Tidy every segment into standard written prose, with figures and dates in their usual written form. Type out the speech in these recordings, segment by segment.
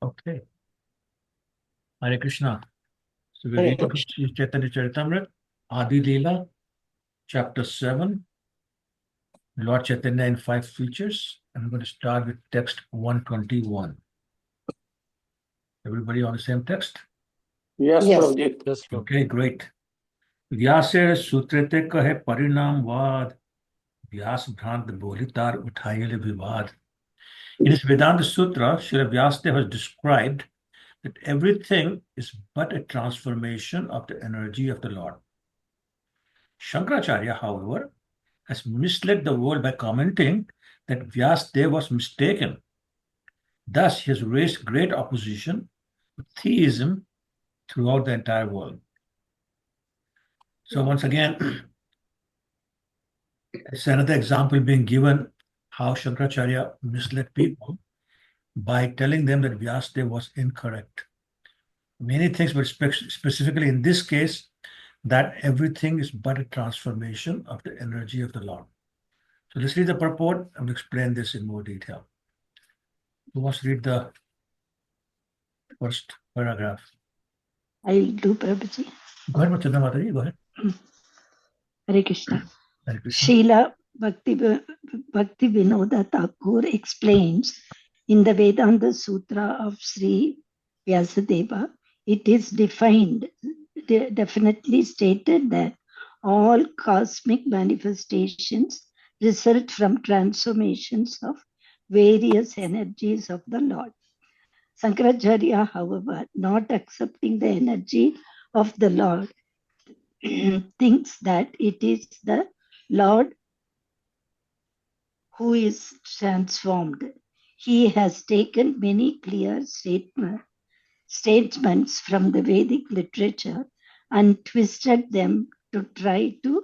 Okay. Hare Krishna. So we're Hare reading Krishna. Sri Chaitanya Charitamrita, Adi Lila, chapter 7, Lord Chaitanya in 5 features. And I'm going to start with text 121. Everybody on the same text? Yes, Yes. Prabhuji. Yes, Prabhu. Okay, great. व्यासे सूत्रते कहे परिणामवाद व्यास भ्रांत बोलितार उठाइले विवाद. In his Vedanta Sutra, Srila Vyasdev has described that everything is but a transformation of the energy of the Lord. Shankaracharya, however, has misled the world by commenting that Vyasdev was mistaken. Thus, he has raised great opposition to theism throughout the entire world. So once again, it's another example being given how Shankaracharya misled people by telling them that Vyasadeva was incorrect. Many things, but specifically in this case, that everything is but a transformation of the energy of the Lord. So let's read the purport and explain this in more detail. Who wants to read the first paragraph? I'll do, Prabhuji. Go ahead, Chaitanya Mataji, go ahead. Hare Krishna. Hare Krishna. Srila Bhakti Vinoda Thakur explains in the Vedanta Sutra of Sri Vyasadeva, it is definitely stated that all cosmic manifestations result from transformations of various energies of the Lord. Sankaracharya, however, not accepting the energy of the Lord, thinks that it is the Lord who is transformed. He has taken many clear statements from the Vedic literature and twisted them to try to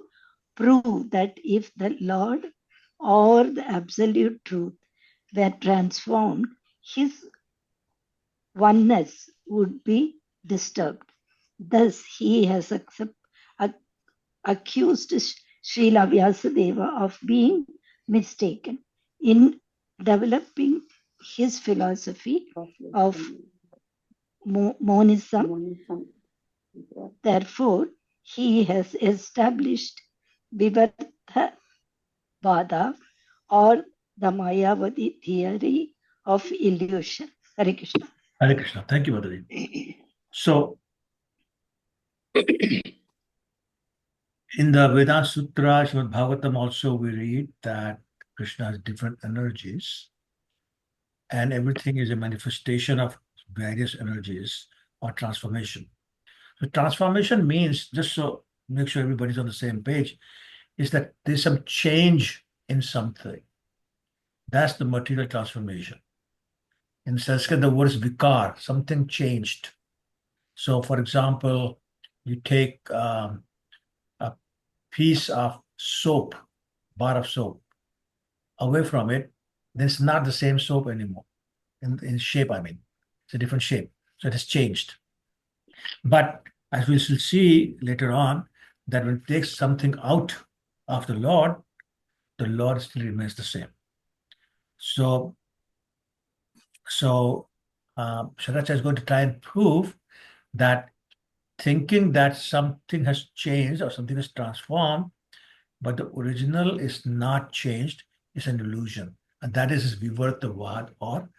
prove that if the Lord or the absolute truth were transformed, his oneness would be disturbed. Thus, he has accused Srila Vyasadeva of being mistaken in developing his philosophy of monism. Therefore, he has established Vivarta Vada or the Mayavadi theory of illusion. Hare Krishna. Hare Krishna. Thank you, Mataji. So, in the Vedanta Sutra, Srimad Bhagavatam also, we read that Krishna has different energies and everything is a manifestation of various energies or transformation. So transformation means, just so make sure everybody's on the same page, is that there's some change in something. That's the material transformation. In Sanskrit, the word is vikar, something changed. So, for example, you take a piece of soap, bar of soap, away from it, then it's not the same soap anymore. In shape, I mean. It's a different shape. So it has changed. But as we shall see later on, that when it takes something out of the Lord still remains the same. So Sharacha is going to try and prove that thinking that something has changed or something is transformed, but the original is not changed, is an illusion. And that is his Vivartavad or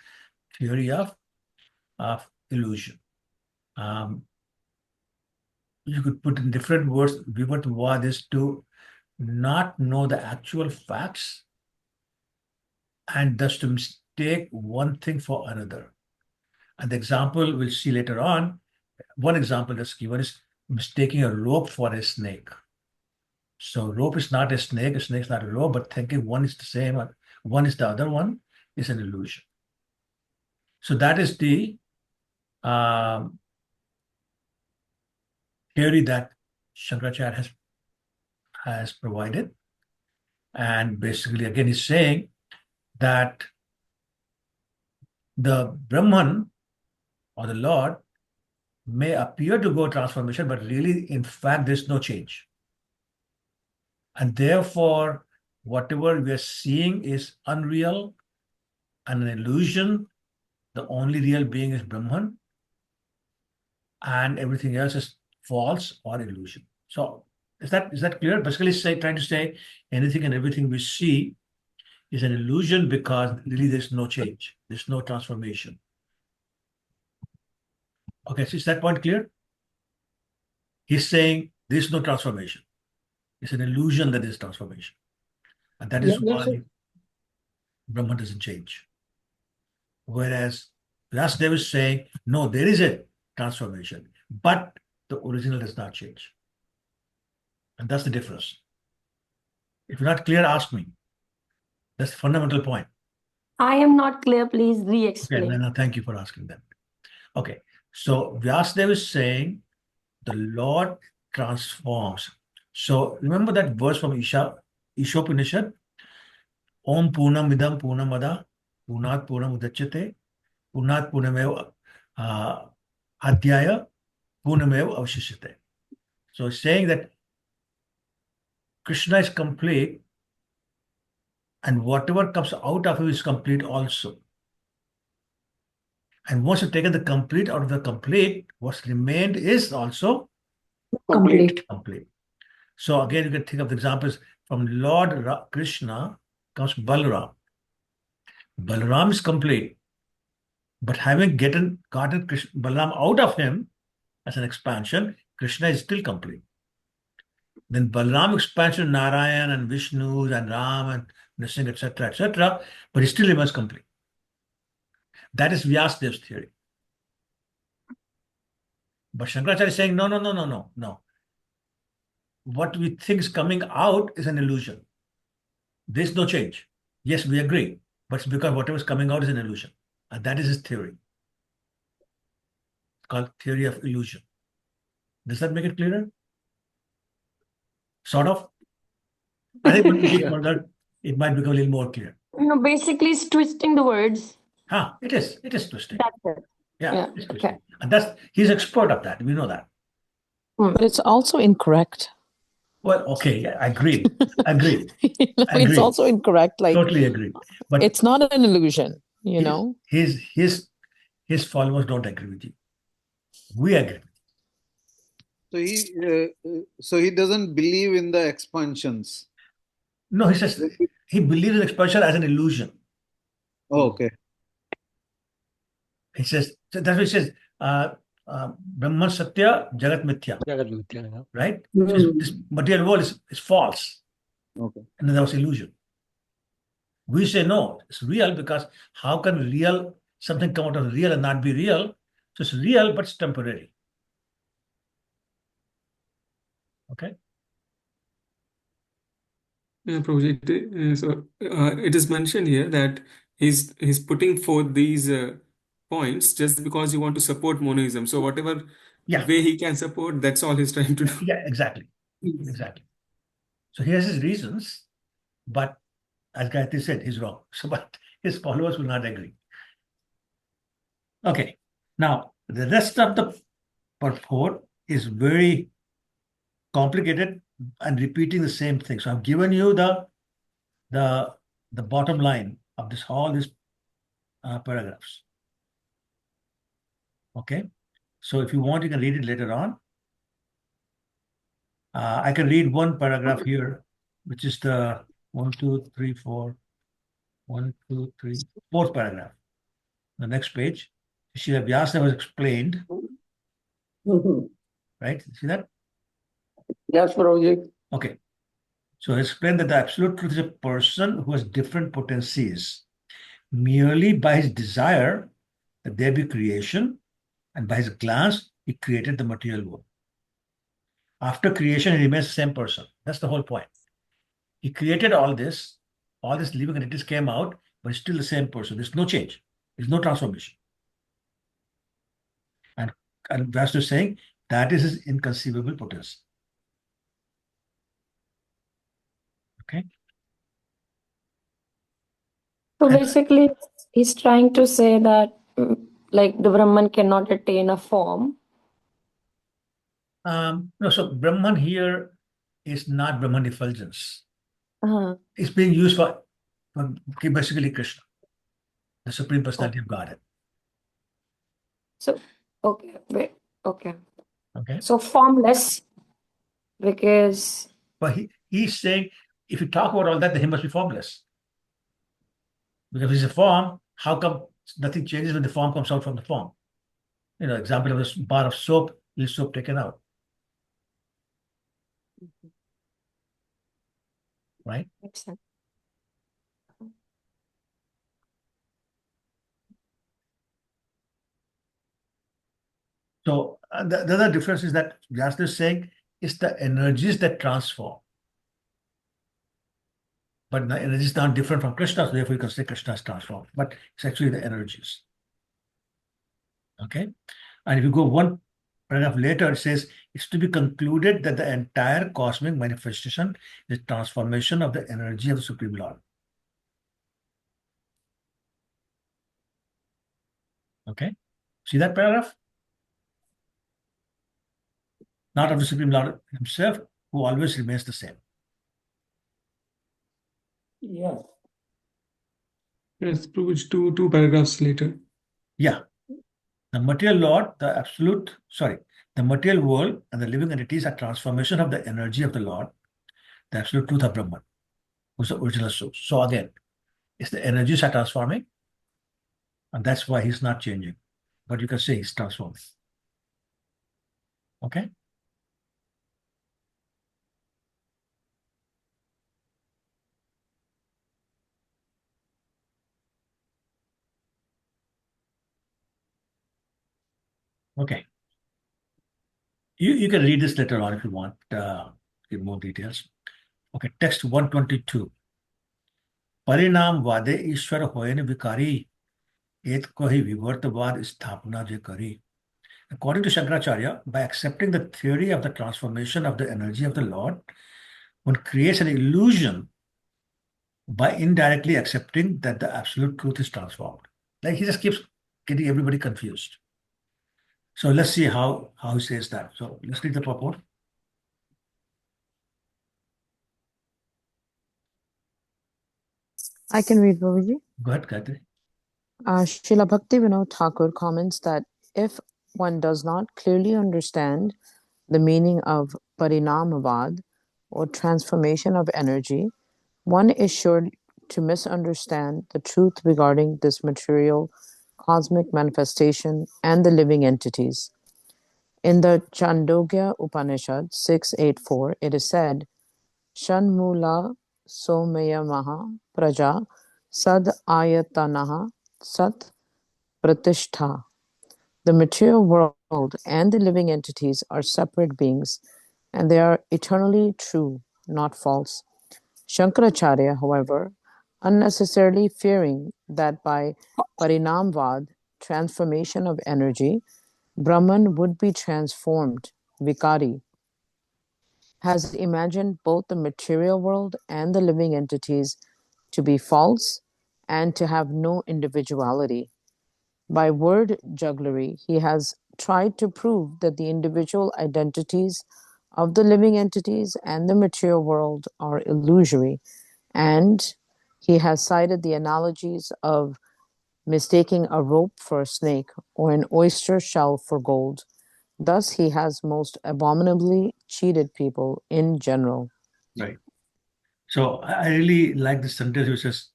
theory of illusion. You could put in different words, Vivartavad is to not know the actual facts and thus to mistake one thing for another. And the example we'll see later on, one example that's given is mistaking a rope for a snake. So rope is not a snake is not a rope, but thinking one is the same, or one is the other one is an illusion. So that is the theory that Shankaracharya has provided. And basically, again, he's saying that the Brahman or the Lord may appear to go transformation, but really, in fact, there's no change. And therefore, whatever we are seeing is unreal and an illusion the only real being is Brahman, and everything else is false or illusion. So is that clear? Basically, trying to say anything and everything we see is an illusion because really there's no change, there's no transformation. Okay, so is that point clear? He's saying there's no transformation. It's an illusion that there's transformation. And that is Yes, why Brahman doesn't change. Whereas Vyasdev is saying, no, there is a transformation, but the original does not change. And that's the difference. If you're not clear, ask me. That's the fundamental point. I am not clear. Please Okay, re-explain. no, thank you for asking that. Okay, so Vyasdev is saying the Lord transforms. So remember that verse from Ishopanishad? Om Purnam Idam Purnamada Purnat Purnam Udachyate Purnat Purnamev Adhyaya Purnamev Avshishyate. So it's saying that Krishna is complete and whatever comes out of him is complete also. And once you've taken the complete out of the complete, what's remained is also Complete. complete. So again, you can think of the examples from Lord Krishna comes Balaram. Balaram is complete, but having gotten Balaram out of him as an expansion, Krishna is still complete. Then Balaram expansion, Narayan and Vishnu and Ram and Nrsimha, etc., but he still remains complete. That is Vyasdev's theory. But Shankaracharya is saying, no. What we think is coming out is an illusion. There's no change. Yes, we agree, but it's because whatever is coming out is an illusion. And that is his theory. It's called theory of illusion. Does that make it clearer? Sort of? I think when we dig further, it might become a little more clear. No, basically, it's twisting the words. It is twisting. That's it. Yeah, it's twisting. Okay. And he's expert of that. We know that. But it's also incorrect. Well, okay, yeah, agreed. It's Agreed. also incorrect. Like Totally agree. But it's not an illusion, you know. His followers don't agree with you. We agree. So he doesn't believe in the expansions. No, he says he believes in expansion as an illusion. Oh, okay. He says that's what he says. Brahman Satya, Jagat Mithya. Right? So this material world is false. Okay. And then that was illusion. We say no, it's real because how can something come out of real and not be real? So it's real, but it's temporary. Okay. Yeah, Prabhuji, so it is mentioned here that he's putting forth these points just because he want to support monism. So whatever way he can support, that's all he's trying to do. Yeah, exactly. So he has his reasons, but as Gayatri said, he's wrong. So, but his followers will not agree. Okay. Now, the rest of the purport is very complicated and repeating the same thing. So I've given you the bottom line of all these paragraphs. Okay. So if you want, you can read it later on. I can read one paragraph here, which is the 4th paragraph. The next page. Srila Vyasa was explained. Right? See that? Yes, Prabhuji. Okay. So explain that the absolute truth is a person who has different potencies. Merely by his desire that there be creation, and by his glance, he created the material world. After creation, he remains the same person. That's the whole point. He created all this living entities came out, but it's still the same person. There's no change. There's no transformation. And Vyasa is saying that is his inconceivable potency. Okay. So basically, he's trying to say that like the Brahman cannot attain a form. No, so Brahman here is not Brahman effulgence. Uh-huh. It's being used for basically Krishna, the Supreme Personality of Godhead. So, okay, wait, okay. Okay. So formless, because But he's saying if you talk about all that, then he must be formless. Because if he's a form, how come nothing changes when the form comes out from the form? Example of a bar of soap, is soap taken out. Right? makes sense. So the other difference is that Vyasa is saying it's the energies that transform. But the energy is not different from Krishna, so therefore you can say Krishna is transformed. But it's actually the energies. Okay? And if you go one paragraph later, it says it's to be concluded that the entire cosmic manifestation is transformation of the energy of the Supreme Lord. Okay? See that paragraph? Not of the Supreme Lord himself, who always remains the same. Yes. Yes, Prabhuji, two paragraphs later. Yeah. The material Lord, the material world and the living entities are transformation of the energy of the Lord, the absolute truth of Brahman, who's the original source. So again, it's the energies are transforming, and that's why he's not changing. But you can say he's transforming. Okay? Okay. You can read this later on if you want, give more details. Okay, text 122. परिणाम वादे ईश्वर होयन विकारी एक को ही विवर्तवाद स्थापना जे करी. According to Shankaracharya, by accepting the theory of the transformation of the energy of the Lord, one creates an illusion by indirectly accepting that the absolute truth is transformed. Like he just keeps getting everybody confused. So let's see how he says that. So let's read the purport. I can read, Prabhuji. Go ahead, Gayatri. Srila Bhaktivinoda Thakur comments that if one does not clearly understand the meaning of parinamavad, or transformation of energy, one is sure to misunderstand the truth regarding this material cosmic manifestation and the living entities. In the Chandogya Upanishad 6.8.4, it is said, Shanmula Somayamaha Praja Sad Ayatanaha Sat Pratishtha. The material world and the living entities are separate beings, and they are eternally true, not false. Shankaracharya, however, unnecessarily fearing that by parinamvad, transformation of energy, Brahman would be transformed, vikari, has imagined both the material world and the living entities to be false and to have no individuality. By word jugglery, he has tried to prove that the individual identities of the living entities and the material world are illusory, and he has cited the analogies of mistaking a rope for a snake or an oyster shell for gold. Thus, he has most abominably cheated people in general. Right. So I really like this sentence which says,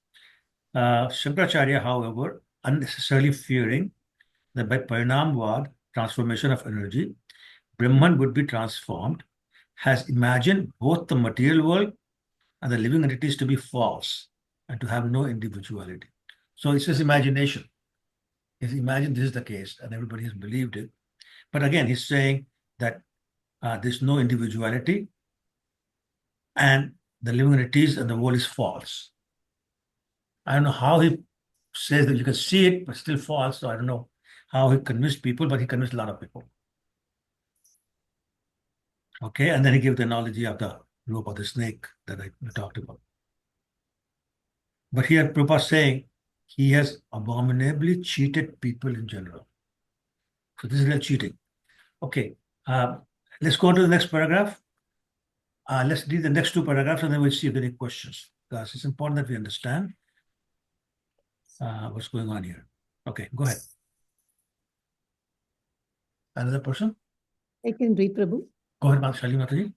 Shankaracharya, however, unnecessarily fearing that by parinamvad, transformation of energy, Brahman would be transformed, has imagined both the material world and the living entities to be false and to have no individuality. So it's his imagination. He's imagined this is the case and everybody has believed it. But again, he's saying that there's no individuality and the living entities and the world is false. I don't know how he says that you can see it, but still false. So I don't know how he convinced people, but he convinced a lot of people. Okay, and then he gave the analogy of the rope of the snake that I talked about. But here Prabhupada is saying he has abominably cheated people in general. So this is real cheating. Okay, let's go to the next paragraph. Let's read the next two paragraphs and then we'll see if there are any questions. Because it's important that we understand what's going on here. Okay, go ahead. Another person? I can read, Prabhu. Go ahead, Mataji.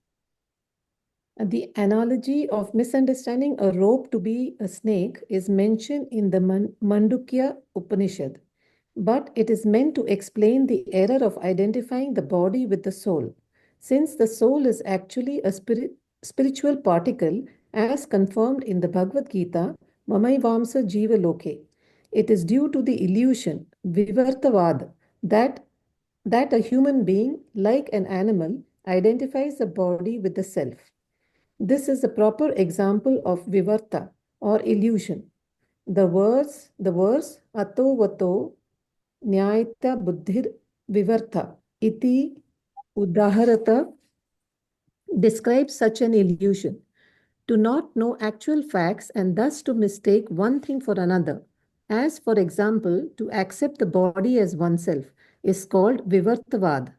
The analogy of misunderstanding a rope to be a snake is mentioned in the Mandukya Upanishad, but it is meant to explain the error of identifying the body with the soul. Since the soul is actually a spiritual particle, as confirmed in the Bhagavad Gita, Mamaivamsa Jiva Loke, it is due to the illusion, Vivartavad, that a human being, like an animal, identifies the body with the self. This is a proper example of vivarta or illusion. The verse ato vato nyayata buddhir vivarta iti udaharata describes such an illusion. To not know actual facts and thus to mistake one thing for another, as for example, to accept the body as oneself, is called vivartavad.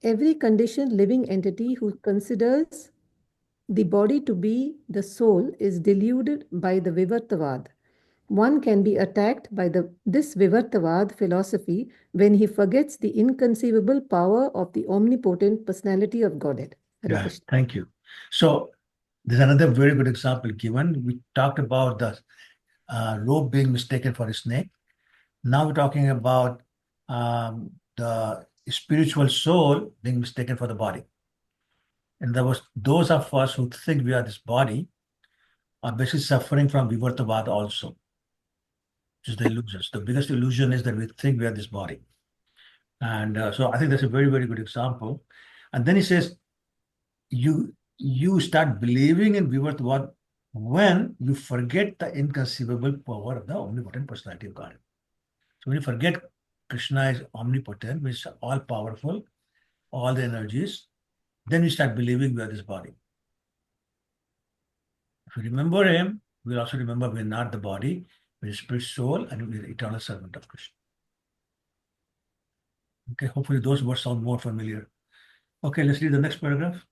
Every conditioned living entity who considers the body to be the soul is deluded by the Vivartavad. One can be attacked by this Vivartavad philosophy when he forgets the inconceivable power of the omnipotent personality of Godhead. Hare Yeah, Krishna. thank you. So there's another very good example given. We talked about the rope being mistaken for a snake. Now we're talking about the spiritual soul being mistaken for the body. And there was those of us who think we are this body are basically suffering from Vivartavad also, which is the illusions. The biggest illusion is that we think we are this body. And so I think that's a very, very good example. And then he says, you start believing in Vivartavad when you forget the inconceivable power of the omnipotent personality of God. So when you forget Krishna is omnipotent, which is all powerful, all the energies, then we start believing we are this body. If we remember him, we'll also remember we're not the body, we're the spirit soul, and we're the eternal servant of Krishna. Okay, hopefully those words sound more familiar. Okay, let's read the next paragraph.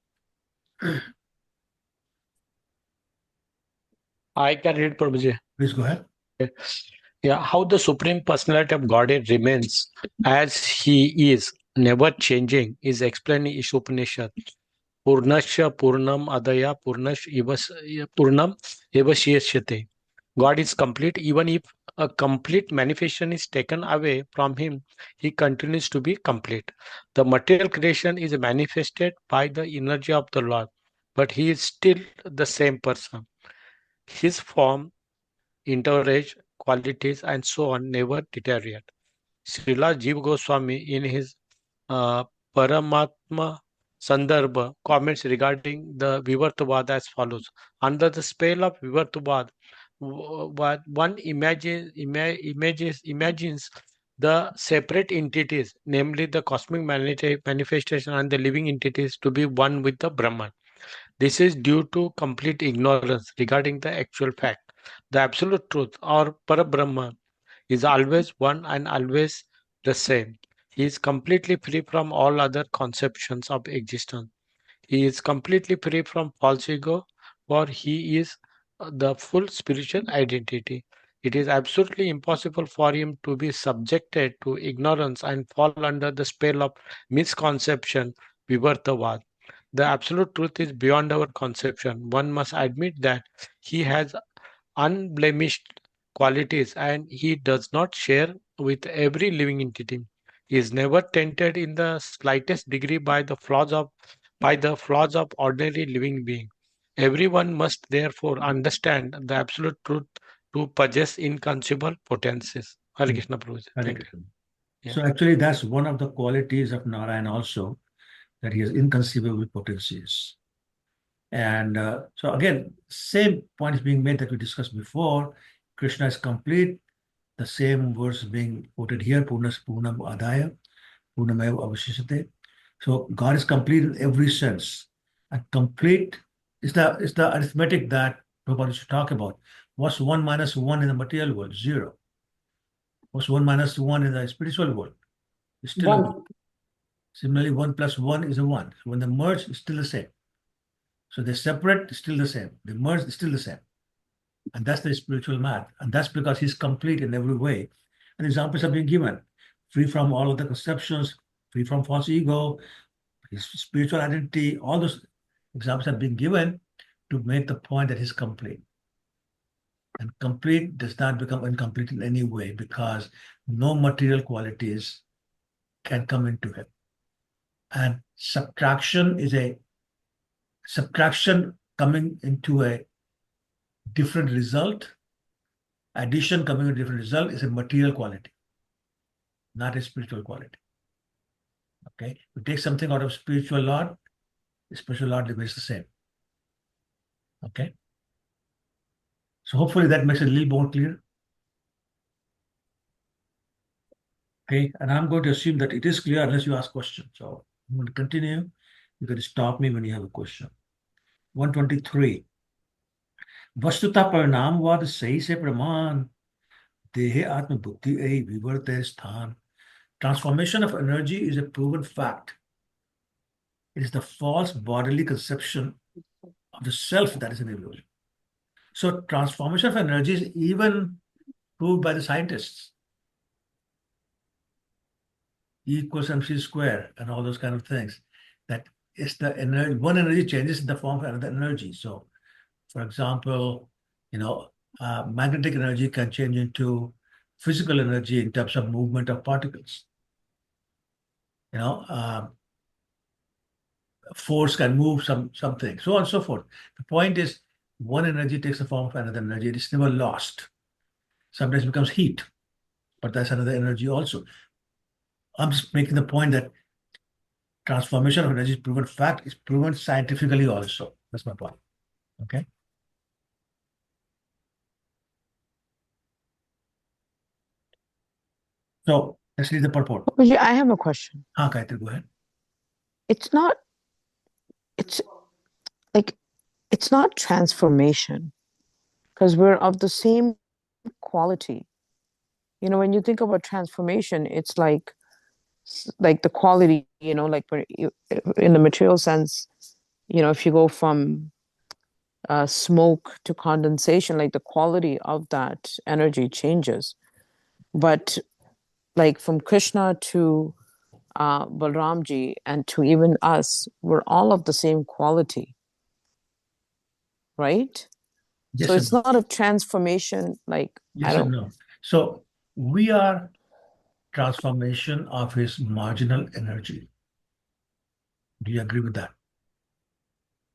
I can read, Prabhuji. Please go ahead. Yeah, how the Supreme Personality of Godhead remains as He is, never changing, is explained in Ishopanishad. Purnasya Purnam Adaya Purnam Evashyashyate. God is complete. Even if a complete manifestation is taken away from Him, He continues to be complete. The material creation is manifested by the energy of the Lord, but He is still the same person. His form, entourage, qualities, and so on never deteriorate. Srila Jiva Goswami, in his Paramatma Sandarbha, comments regarding the Vivartavad as follows. Under the spell of Vivartavad, one imagines the separate entities, namely the cosmic manifestation and the living entities, to be one with the Brahman. This is due to complete ignorance regarding the actual fact. The absolute truth, or Parabrahman, is always one and always the same. He is completely free from all other conceptions of existence. He is completely free from false ego, for he is the full spiritual identity. It is absolutely impossible for him to be subjected to ignorance and fall under the spell of misconception, Vivartavad. The absolute truth is beyond our conception. One must admit that he has unblemished qualities and he does not share with every living entity. He is never tainted in the slightest degree by the flaws of ordinary living being. Everyone must therefore understand the absolute truth to possess inconceivable potencies. Hare Krishna Prabhuji. Thank you. Yeah. So actually that's one of the qualities of Narayan also, that he has inconceivable potencies. And so again, same point is being made that we discussed before. Krishna is complete. The same verse being quoted here, Purnam Adaya, Purnameva Avashishate. So God is complete in every sense. And complete is the arithmetic that Prabhupada should talk about. What's 1 minus 1 in the material world? 0. What's 1 minus 1 in the spiritual world? It's still 1. Similarly, 1 plus 1 is a 1. So when they merge, it's still the same. So they separate, it's still the same. They merge, it's still the same. And that's the spiritual math. And that's because he's complete in every way. And examples are being given. Free from all of the conceptions, free from false ego, his spiritual identity, all those examples have been given to make the point that he's complete. And complete does not become incomplete in any way because no material qualities can come into him. And subtraction coming into a different result, addition coming to a different result is a material quality, not a spiritual quality. Okay, you take something out of spiritual Lord, the spiritual Lord remains the same. Okay, so hopefully that makes it a little more clear. Okay, and I'm going to assume that it is clear unless you ask questions. So I'm going to continue. You can stop me when you have a question. 123. वस्तुतः परिणामवाद सही से प्रमाण देहे आत्मबुद्धि ए विवर्त स्थान. Transformation of energy is a proven fact. It is the false bodily conception of the self that is an illusion. So transformation of energy is even proved by the scientists. E equals mc square and all those kind of things. That is the energy. One energy changes in the form of another energy. So, for example, magnetic energy can change into physical energy in terms of movement of particles. Force can move something, so on and so forth. The point is, one energy takes the form of another energy. It is never lost. Sometimes it becomes heat, but that's another energy also. I'm just making the point that transformation of energy is proven fact, is proven scientifically also. That's my point. Okay. So let's read the purport. I have a question. Gayatri, go ahead. It's not transformation because we're of the same quality. When you think about transformation, it's like the quality, like in the material sense, if you go from smoke to condensation, like the quality of that energy changes. But like from Krishna to Balramji and to even us, we're all of the same quality, right? Yes, so it's not a transformation like yes and no. So we are transformation of his marginal energy. Do you agree with that?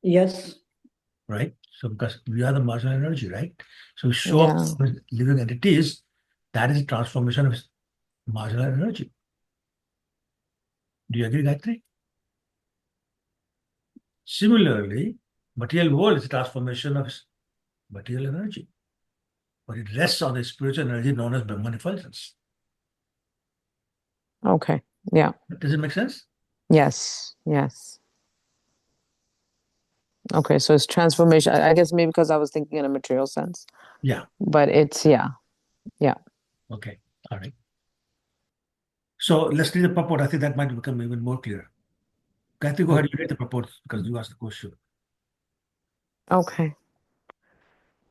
Yes. Right? So because we are the marginal energy, right? So show up with living entities, that is a transformation of his marginal energy. Do you agree, Gayatri? Similarly, material world is a transformation of his material energy. But it rests on the spiritual energy known as Brahman effulgence. Okay. Yeah. Does it make sense? Yes. Okay, so it's transformation. I guess maybe because I was thinking in a material sense. Yeah. But it's, yeah. Okay, all right. So let's read the purport. I think that might become even more clear. Gayatri, go ahead and read the purport because you asked the question. Okay.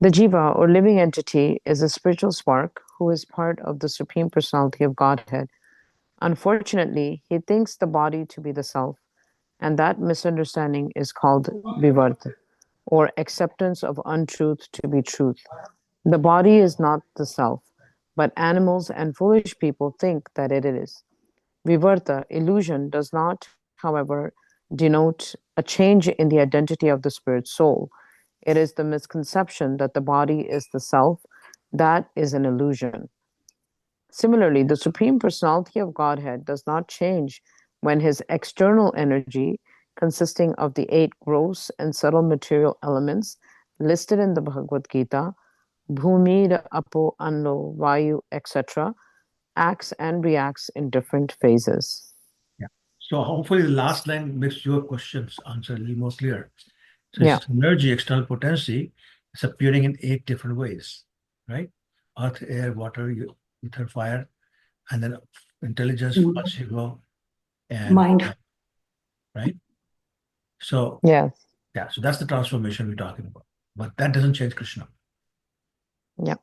The jiva, or living entity, is a spiritual spark who is part of the Supreme Personality of Godhead. Unfortunately, he thinks the body to be the self, and that misunderstanding is called vivarta, or acceptance of untruth to be truth. The body is not the self, but animals and foolish people think that it is. Vivarta, illusion, does not, however, denote a change in the identity of the spirit soul. It is the misconception that the body is the self that is an illusion. Similarly, the Supreme Personality of Godhead does not change when his external energy, consisting of the 8 gross and subtle material elements listed in the Bhagavad Gita, Bhumi, Apo, Anlo, Vayu, etc., acts and reacts in different phases. Yeah. So hopefully the last line makes your questions answer a little more clear. So it's energy, external potency, is appearing in 8 different ways, right? Earth, air, water, ether, fire, and then intelligence, false ego, and mind. Right? So yeah, so that's the transformation we're talking about. But that doesn't change Krishna. Yeah.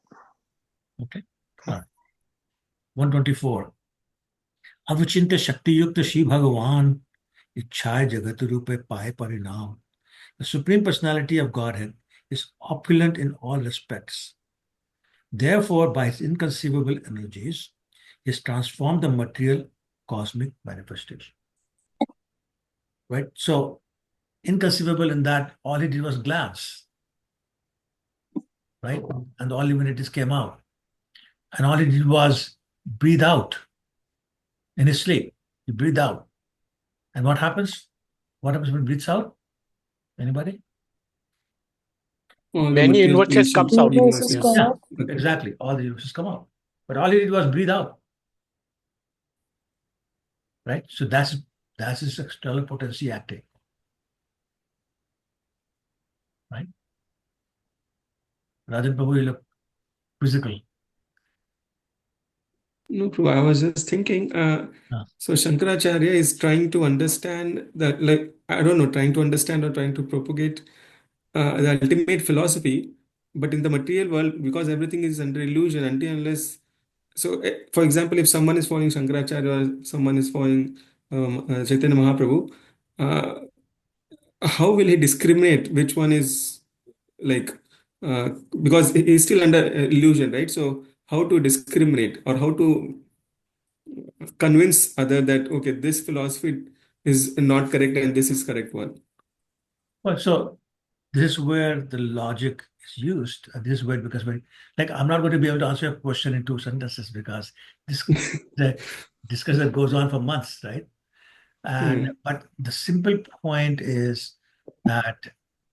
Okay. All right. 124. अविचिंत्य शक्ति युक्त श्री भगवान इच्छाए जगत रूपे पाए परिणाम. The Supreme Personality of Godhead is opulent in all respects. Therefore, by his inconceivable energies, he has transformed the material cosmic manifestation. Right? So, inconceivable in that all he did was glance, right? And all divinities came out. And all he did was breathe out in his sleep. He breathed out. And what happens? What happens when he breathes out? Anybody? All the Many material universes creation comes out. Universes universes. come Yeah, out. exactly. All the universes come out. But all he did was breathe out. Right? So that's his external potency acting. Right? Rajan Prabhu, you look physical. No, Prabhu, I was just thinking, so Shankaracharya is trying to understand that, like, I don't know, trying to understand or trying to propagate the ultimate philosophy, but in the material world, because everything is under illusion, until unless, so for example, if someone is following Shankaracharya or someone is following Chaitanya Mahaprabhu, uh, how will he discriminate which one is like, because he's still under illusion, right? So how to discriminate or how to convince other that okay, this philosophy is not correct and this is correct one. Well, so this is where the logic is used. This is where, because when, like, I'm not going to be able to answer your question in 2 sentences because this the discussion goes on for months, right? And but the simple point is that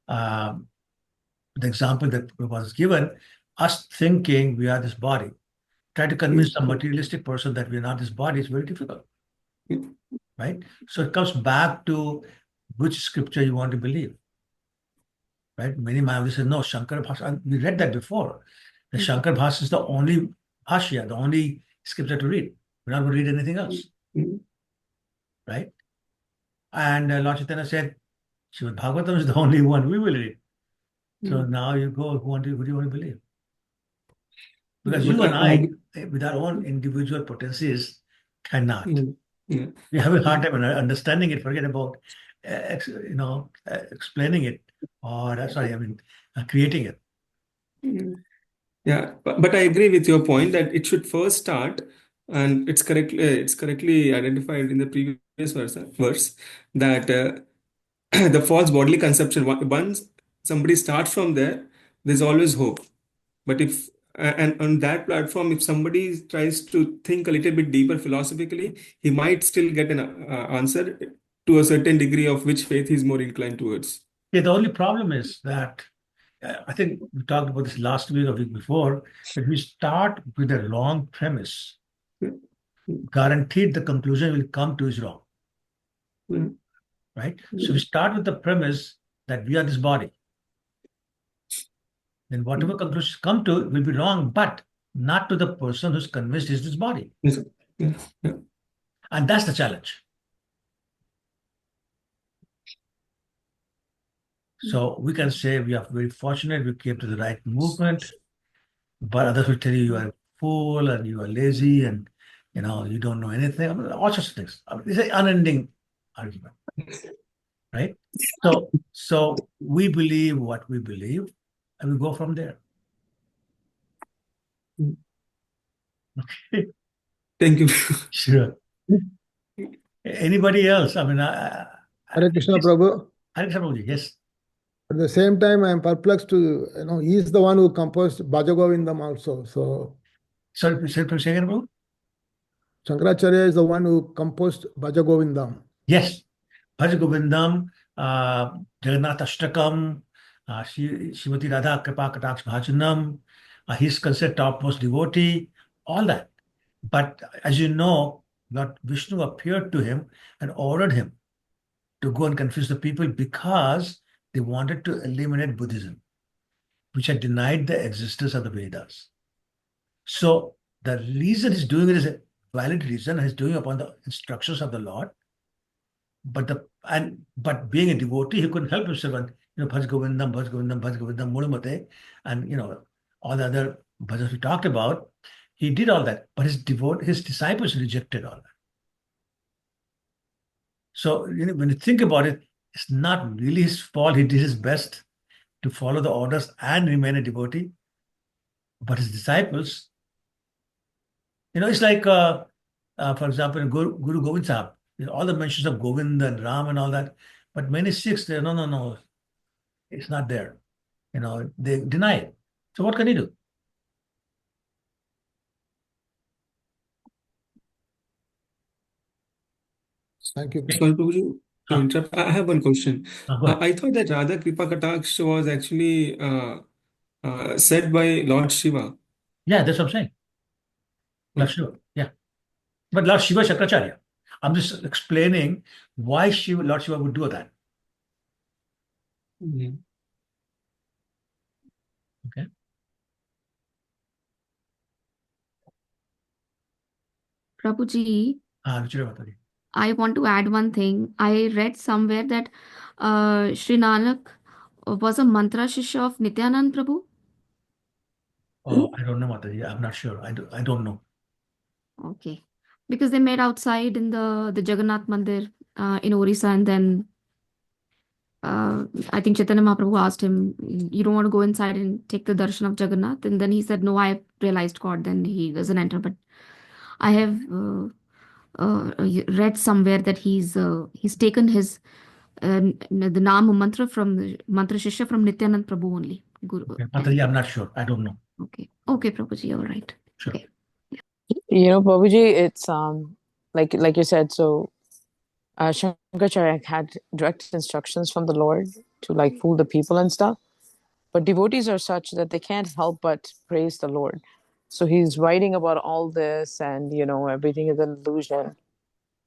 um, the example that was given, us thinking we are this body, try to convince a materialistic person that we are not this body is very difficult, right? So it comes back to which scripture you want to believe, right? Many Mayavadis say, no, Shankara Bhashya, we read that before. The Shankara Bhashya is the only Bhashya, the only scripture to read. We're not going to read anything else, right? And Lord Chaitanya said, Srimad Bhagavatam is the only one we will read. So now you go, who do you want to believe? Because you and I, with our own individual potencies, cannot. We have a hard time understanding it. Forget about, explaining it or creating it. Yeah, but I agree with your point that it should first start, and it's correctly identified in the previous verse that the false bodily conception. Once somebody starts from there, there's always hope. But if and on that platform, if somebody tries to think a little bit deeper philosophically, he might still get an answer to a certain degree of which faith he's more inclined towards. Yeah, the only problem is that I think we talked about this last week or week before, that we start with a wrong premise. Guaranteed the conclusion will come to is wrong. Right? So we start with the premise that we are this body. Then whatever conclusions come to will be wrong, but not to the person who's convinced is this body. And that's the challenge. So we can say we are very fortunate we came to the right movement, but others will tell you you are a fool and you are lazy and you don't know anything. All sorts of things. It's an unending argument. Right? So we believe what we believe and we go from there. Okay. Thank you. Sure. Anybody else? Hare Krishna Prabhu. Hare Krishna Prabhuji, yes. At the same time, I am perplexed to, he is the one who composed Bhajagovindam also. So, Sorry, say again, Prabhu? Shankaracharya is the one who composed Bhajagovindam. Yes. Bhaj Govindam, Jagannath Ashtakam, Shrimati Radha Kripa Kataksh Bhajanam. He's considered topmost devotee, all that. But as you know, Lord Vishnu appeared to him and ordered him to go and confuse the people because they wanted to eliminate Buddhism, which had denied the existence of the Vedas. So the reason he's doing it is a valid reason. He's doing it upon the instructions of the Lord. But being a devotee, he couldn't help himself and Bhaj Govindam, Bhaj Govindam, Bhaj Govindam, Mudamate, and all the other bhajans we talked about. He did all that, but his disciples rejected all that. So when you think about it, it's not really his fault. He did his best to follow the orders and remain a devotee. But his disciples, it's like, for example, Guru Govind Sahib, all the mentions of Govind and Ram and all that. But many Sikhs, they no, no, no, it's not there. They deny it. So what can he do? Thank you. Sorry, Prabhuji, to interrupt. I have one question. Go ahead. I thought that Radha Kripa Kataksh was actually said by Lord Shiva. Yeah, that's what I'm saying. Lord Shiva. Yeah. But Lord Shiva Shakracharya. I'm just explaining why Lord Shiva would do that. Mhm. Okay. Prabhuji, Ruchira Mataji. I want to add one thing. I read somewhere that Sri Nanak was a mantra shishya of Nityanand Prabhu. Oh, I don't know, Mataji. I'm not sure. I don't know. Okay. Because they met outside in the Jagannath Mandir in Orissa, and then I think Chaitanya Mahaprabhu asked him, "You don't want to go inside and take the darshan of Jagannath?" And then he said, "No, I realized God." Then he doesn't enter. But I have read somewhere that he's taken his the Naam mantra from the mantra shishya from Nityanand Prabhu only. Guru. Okay. Mataji, I'm not sure. I don't know. Okay. Okay, Prabhuji, all right. Sure. Okay. Prabhuji, it's like you said, so Shankaracharya had direct instructions from the Lord to like fool the people and stuff. But devotees are such that they can't help but praise the Lord. So he's writing about all this and, everything is an illusion.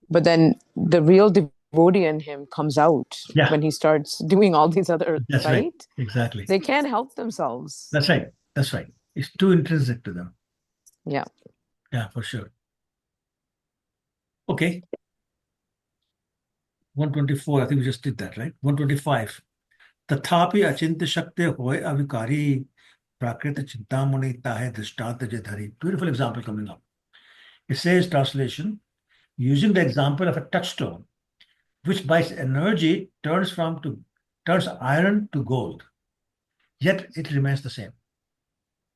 But then the real devotee in him comes out when he starts doing all these other, That's right. Exactly. They can't help themselves. That's right. That's right. It's too intrinsic to them. Yeah. Yeah, for sure. Okay. 124, I think we just did that, right? 125. तथापि अचिंत्य शक्ति होय अविकारी प्राकृत चिंतामणि ताहे दृष्टांत जधरी. Beautiful example coming up. It says, translation, using the example of a touchstone, which by its energy turns iron to gold, yet it remains the same.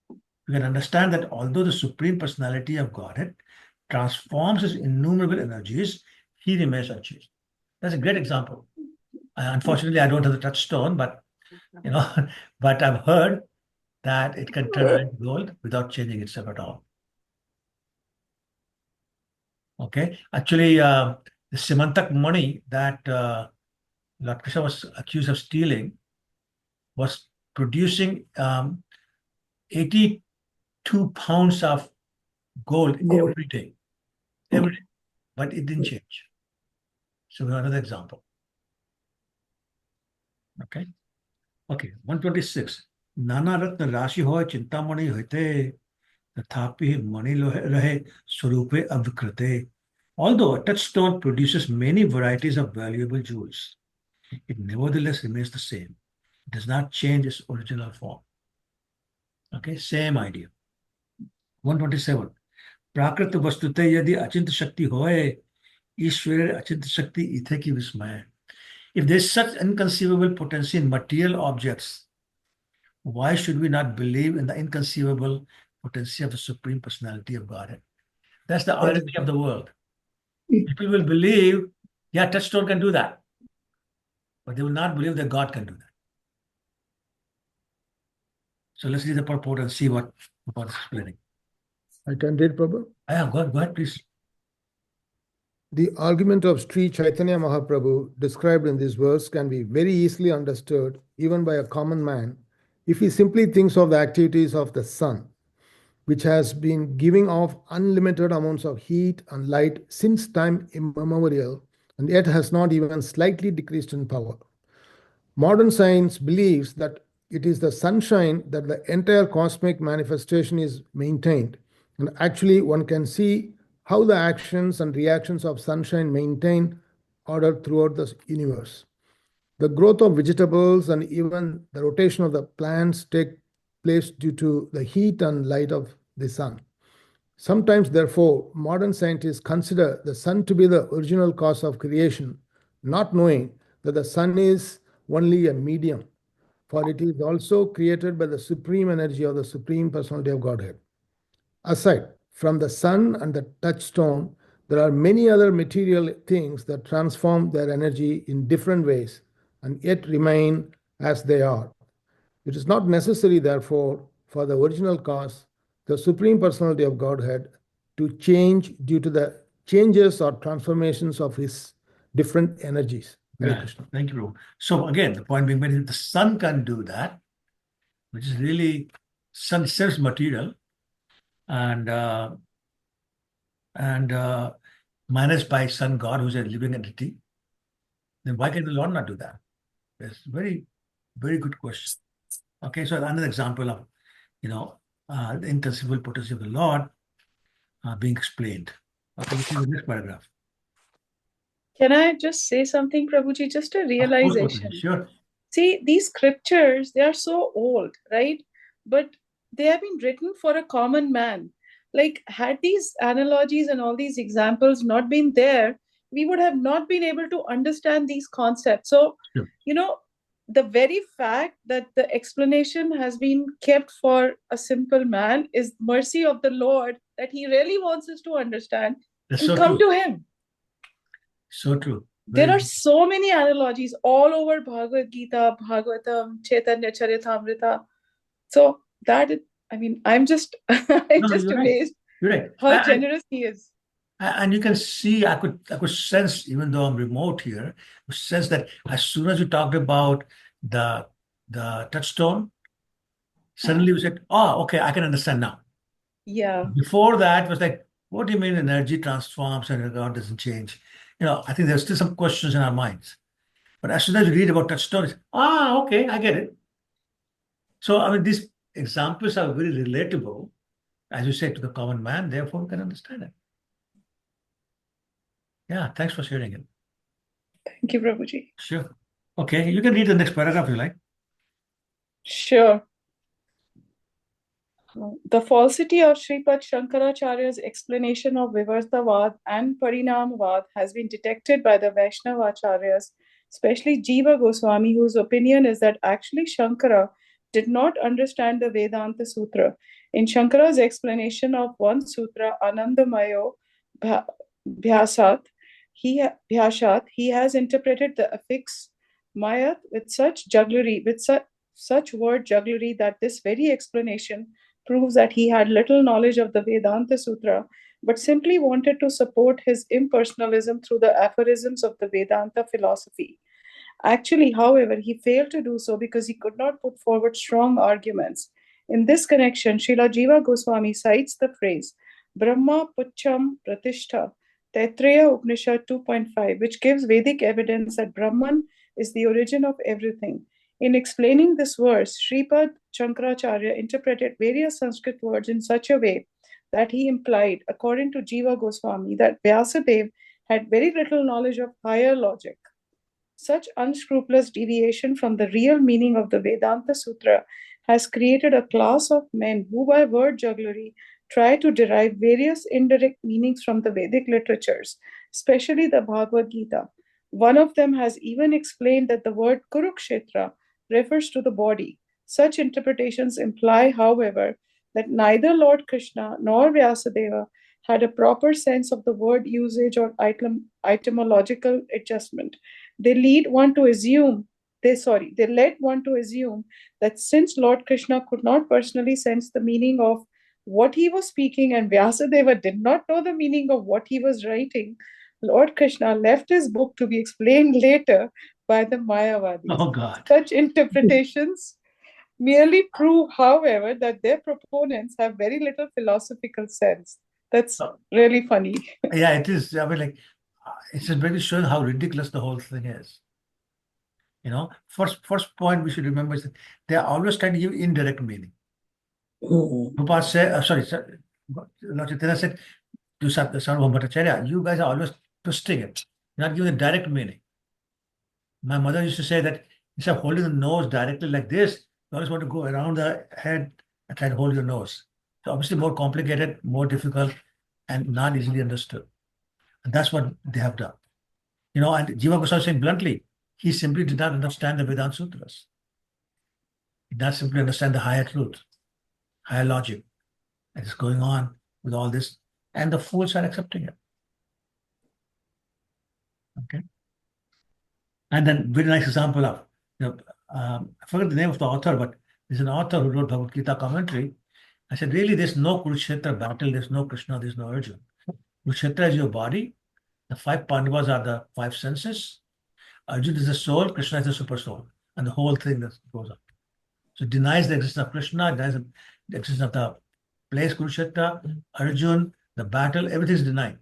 You can understand that although the Supreme Personality of Godhead transforms his innumerable energies, he remains unchanged. That's a great example. Unfortunately, I don't have the touchstone, but but I've heard that it can turn iron to gold without changing itself at all. Okay, actually, the Simantak money that Lord Krishna was accused of stealing was producing 82 pounds of gold every day, but it didn't change. So we have another example. Okay. 126. Nana Ratna Rashi hoy Chintamani hoite tathapi mani rahe swarupe avikrate. Although a touchstone produces many varieties of valuable jewels, it nevertheless remains the same. It does not change its original form. Okay, same idea. 127. Prakrit vastute yadi achint shakti hoy, Ishwar achint shakti ithe ki vismaya. If there's such inconceivable potency in material objects, why should we not believe in the inconceivable potency of the Supreme Personality of Godhead? That's the irony of the world. People will believe, yeah, touchstone can do that, but they will not believe that God can do that. So let's read the purport and see what is explaining. I can read, Prabhu. Yeah, go ahead, please. The argument of Sri Chaitanya Mahaprabhu described in this verse can be very easily understood even by a common man if he simply thinks of the activities of the sun, which has been giving off unlimited amounts of heat and light since time immemorial, and yet has not even slightly decreased in power. Modern science believes that it is the sunshine that the entire cosmic manifestation is maintained, and actually one can see how the actions and reactions of sunshine maintain order throughout the universe. The growth of vegetables and even the rotation of the plants take place due to the heat and light of the sun. Sometimes, therefore, modern scientists consider the sun to be the original cause of creation, not knowing that the sun is only a medium, for it is also created by the supreme energy of the Supreme Personality of Godhead. Aside from the sun and the touchstone, there are many other material things that transform their energy in different ways and yet remain as they are. It is not necessary, therefore, for the original cause, the Supreme Personality of Godhead, to change due to the changes or transformations of his different energies. Hare Yeah, Krishna. thank you, Prabhu. So again, the point being made is the sun can do that, which is really sun itself is material and managed by sun god who's a living entity. Then why can the Lord not do that? That's very, very good question. Okay, so another example of the intangible potency of the Lord being explained. Okay, this is the next paragraph. Can I just say something, Prabhuji? Just a Of course, realization. sure. See, these scriptures, they are so old, right? But they have been written for a common man. Like, had these analogies and all these examples not been there, we would have not been able to understand these concepts. So, Sure. The very fact that the explanation has been kept for a simple man is mercy of the Lord, that he really wants us to understand That's and so come true. to him. So true. There are so many analogies all over Bhagavad Gita, Bhagavatam, Chaitanya Charitamrita. So I'm just You're right. amazed You're right. how generous he is. And you can see, I could sense, even though I'm remote here, sense that as soon as you talked about the touchstone, suddenly we said, "Oh, okay, I can understand now." Yeah. Before that, it was like, "What do you mean energy transforms and God doesn't change?" I think there's still some questions in our minds. But as soon as you read about touchstone, it's, okay, I get it. So I mean, these examples are very relatable, as you say, to the common man. Therefore, we can understand it. Yeah, thanks for sharing it. Thank you, Prabhuji. Sure. Okay, you can read the next paragraph if you like. Sure. The falsity of Sripad Shankaracharya's explanation of Vivartavad and Parinamavad has been detected by the Vaishnavacharyas, especially Jiva Goswami, whose opinion is that actually Shankara did not understand the Vedanta Sutra. In Shankara's explanation of one sutra, Anandamayo Bhyasat, he has interpreted the affix Mayat with such jugglery, with such word jugglery, that this very explanation proves that he had little knowledge of the Vedanta Sutra, but simply wanted to support his impersonalism through the aphorisms of the Vedanta philosophy. Actually, however, he failed to do so because he could not put forward strong arguments. In this connection, Srila Jiva Goswami cites the phrase Brahma Pucham Pratishtha, Taittiriya Upanishad 2.5, which gives Vedic evidence that Brahman is the origin of everything. In explaining this verse, Sripad Shankaracharya interpreted various Sanskrit words in such a way that he implied, according to Jiva Goswami, that Vyasadeva had very little knowledge of higher logic. Such unscrupulous deviation from the real meaning of the Vedanta Sutra has created a class of men who, by word jugglery, try to derive various indirect meanings from the Vedic literatures, especially the Bhagavad Gita. One of them has even explained that the word Kurukshetra refers to the body. Such interpretations imply, however, that neither Lord Krishna nor Vyasadeva had a proper sense of the word usage or etymological adjustment. They led one to assume that since Lord Krishna could not personally sense the meaning of what he was speaking and Vyasadeva did not know the meaning of what he was writing, Lord Krishna left his book to be explained later by the Mayavadis. Oh, God. Such interpretations merely prove, however, that their proponents have very little philosophical sense. That's really funny. Yeah, it is. I mean, it's just really showing how ridiculous the whole thing is. First point we should remember is that they are always trying to give indirect meaning. Prabhupada said, Lord Chaitanya said to Sarvabhauma Bhattacharya, you guys are always twisting it. You're not giving a direct meaning. My mother used to say that instead of holding the nose directly like this, you always want to go around the head and try to hold your nose. So obviously more complicated, more difficult, and not easily understood. And that's what they have done. And Jiva Goswami saying bluntly, he simply did not understand the Vedanta Sutras. He did not simply understand the higher truth, higher logic that is going on with all this, and the fools are accepting it. Okay. And then very nice example of, I forget the name of the author, but there's an author who wrote Bhagavad Gita commentary. I said, really, there's no Kurukshetra battle, there's no Krishna, there's no Arjuna. Kurukshetra is your body. The 5 Pandavas are the 5 senses. Arjuna is the soul, Krishna is the super soul, and the whole thing that goes up. So it denies the existence of Krishna, denies the existence of the place Kurukshetra, Arjuna, the battle, everything is denied.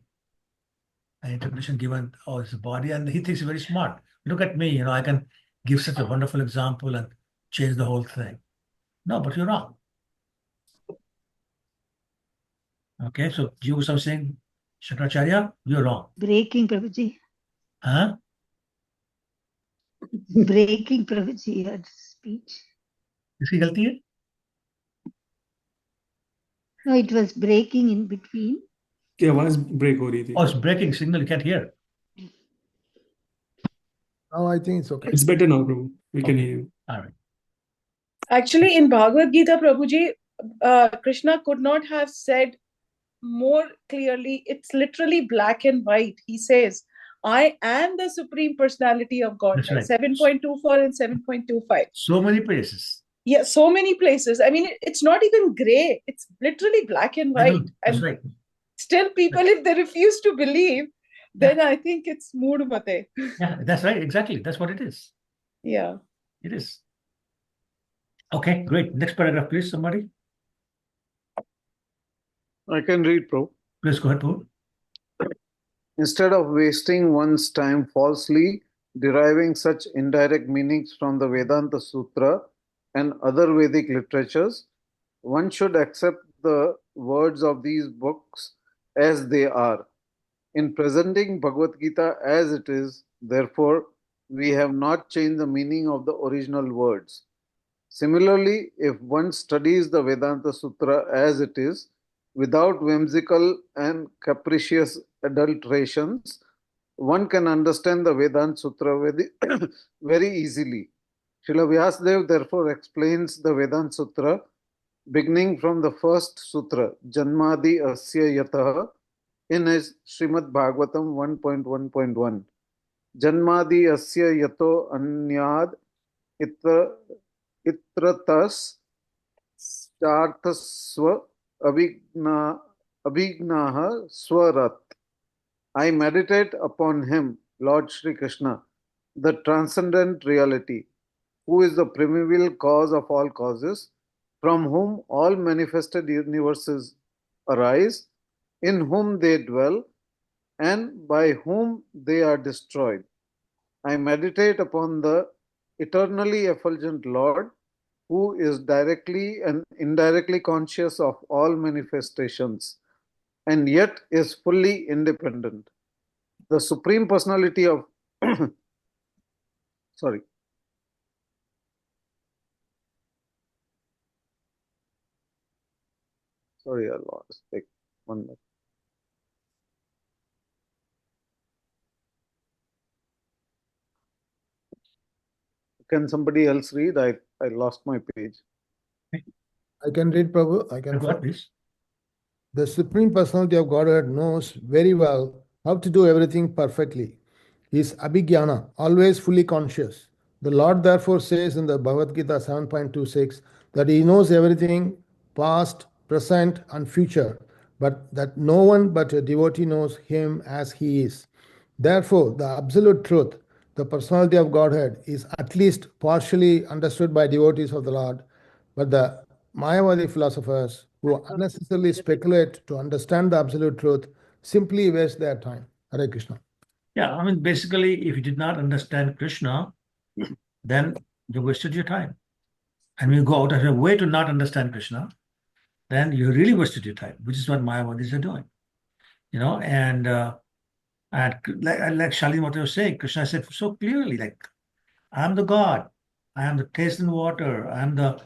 An interpretation given, oh, it's a body, and he thinks he's very smart. Look at me, I can give such a wonderful example and change the whole thing. No, but you're wrong. Okay, so you were saying, Shankaracharya, you're wrong. Breaking, Prabhuji. Huh? Breaking, Prabhuji, your speech. इसकी गलती है? No, it was breaking in between. क्या आवाज break हो रही थी? Oh, it's breaking signal, you can't hear. Now I think it's okay. It's better now, Prabhu. We can Okay. hear you. All right. Actually, in Bhagavad Gita, Prabhuji, Krishna could not have said more clearly. It's literally black and white. He says, I am the Supreme Personality of Godhead. That's right. 7.24 and 7.25. So many places. Yeah, so many places. I mean, it's not even gray. It's literally black and I know, white. that's And right. still people, if they refuse to believe, then I think it's mood mate. Yeah, that's right. Exactly. That's what it is. Yeah. It is. Okay, great. Next paragraph, please, somebody. I can read, Prabhu. Please go ahead, Paul. Instead of wasting one's time falsely deriving such indirect meanings from the Vedanta Sutra and other Vedic literatures, one should accept the words of these books as they are. In presenting Bhagavad Gita as it is, therefore, we have not changed the meaning of the original words. Similarly, if one studies the Vedanta Sutra as it is, without whimsical and capricious adulterations, one can understand the Vedanta Sutra very, very easily. Srila Vyasadeva therefore explains the Vedanta Sutra beginning from the first sutra, Janmadi Asya Yataha, in his Srimad Bhagavatam 1.1.1. Janmadi Asya Yato Anyad Itratas Charthaswa Abhignaha Swarat. I meditate upon him, Lord Shri Krishna, the transcendent reality, who is the primeval cause of all causes, from whom all manifested universes arise, in whom they dwell, and by whom they are destroyed. I meditate upon the eternally effulgent Lord, who is directly and indirectly conscious of all manifestations, and yet is fully independent. The Supreme Personality of sorry. Sorry, I lost. Take 1 minute. Can somebody else read? I lost my page. I can read, Prabhu. I can. Go ahead, please. The Supreme Personality of Godhead knows very well how to do everything perfectly. He is Abhigyana, always fully conscious. The Lord therefore says in the Bhagavad Gita 7.26 that he knows everything, past, present, and future, but that no one but a devotee knows him as he is. Therefore, the absolute truth, the personality of Godhead, is at least partially understood by devotees of the Lord, but the Mayavadi philosophers who unnecessarily speculate to understand the absolute truth simply waste their time. Hare Krishna. Yeah, I mean, basically, if you did not understand Krishna, then you wasted your time. And when you go out of your way to not understand Krishna, then you really wasted your time, which is what Mayavadis are doing. And like Shalini Mata was saying, Krishna said so clearly, like, I am the God, I am the taste and water, I am the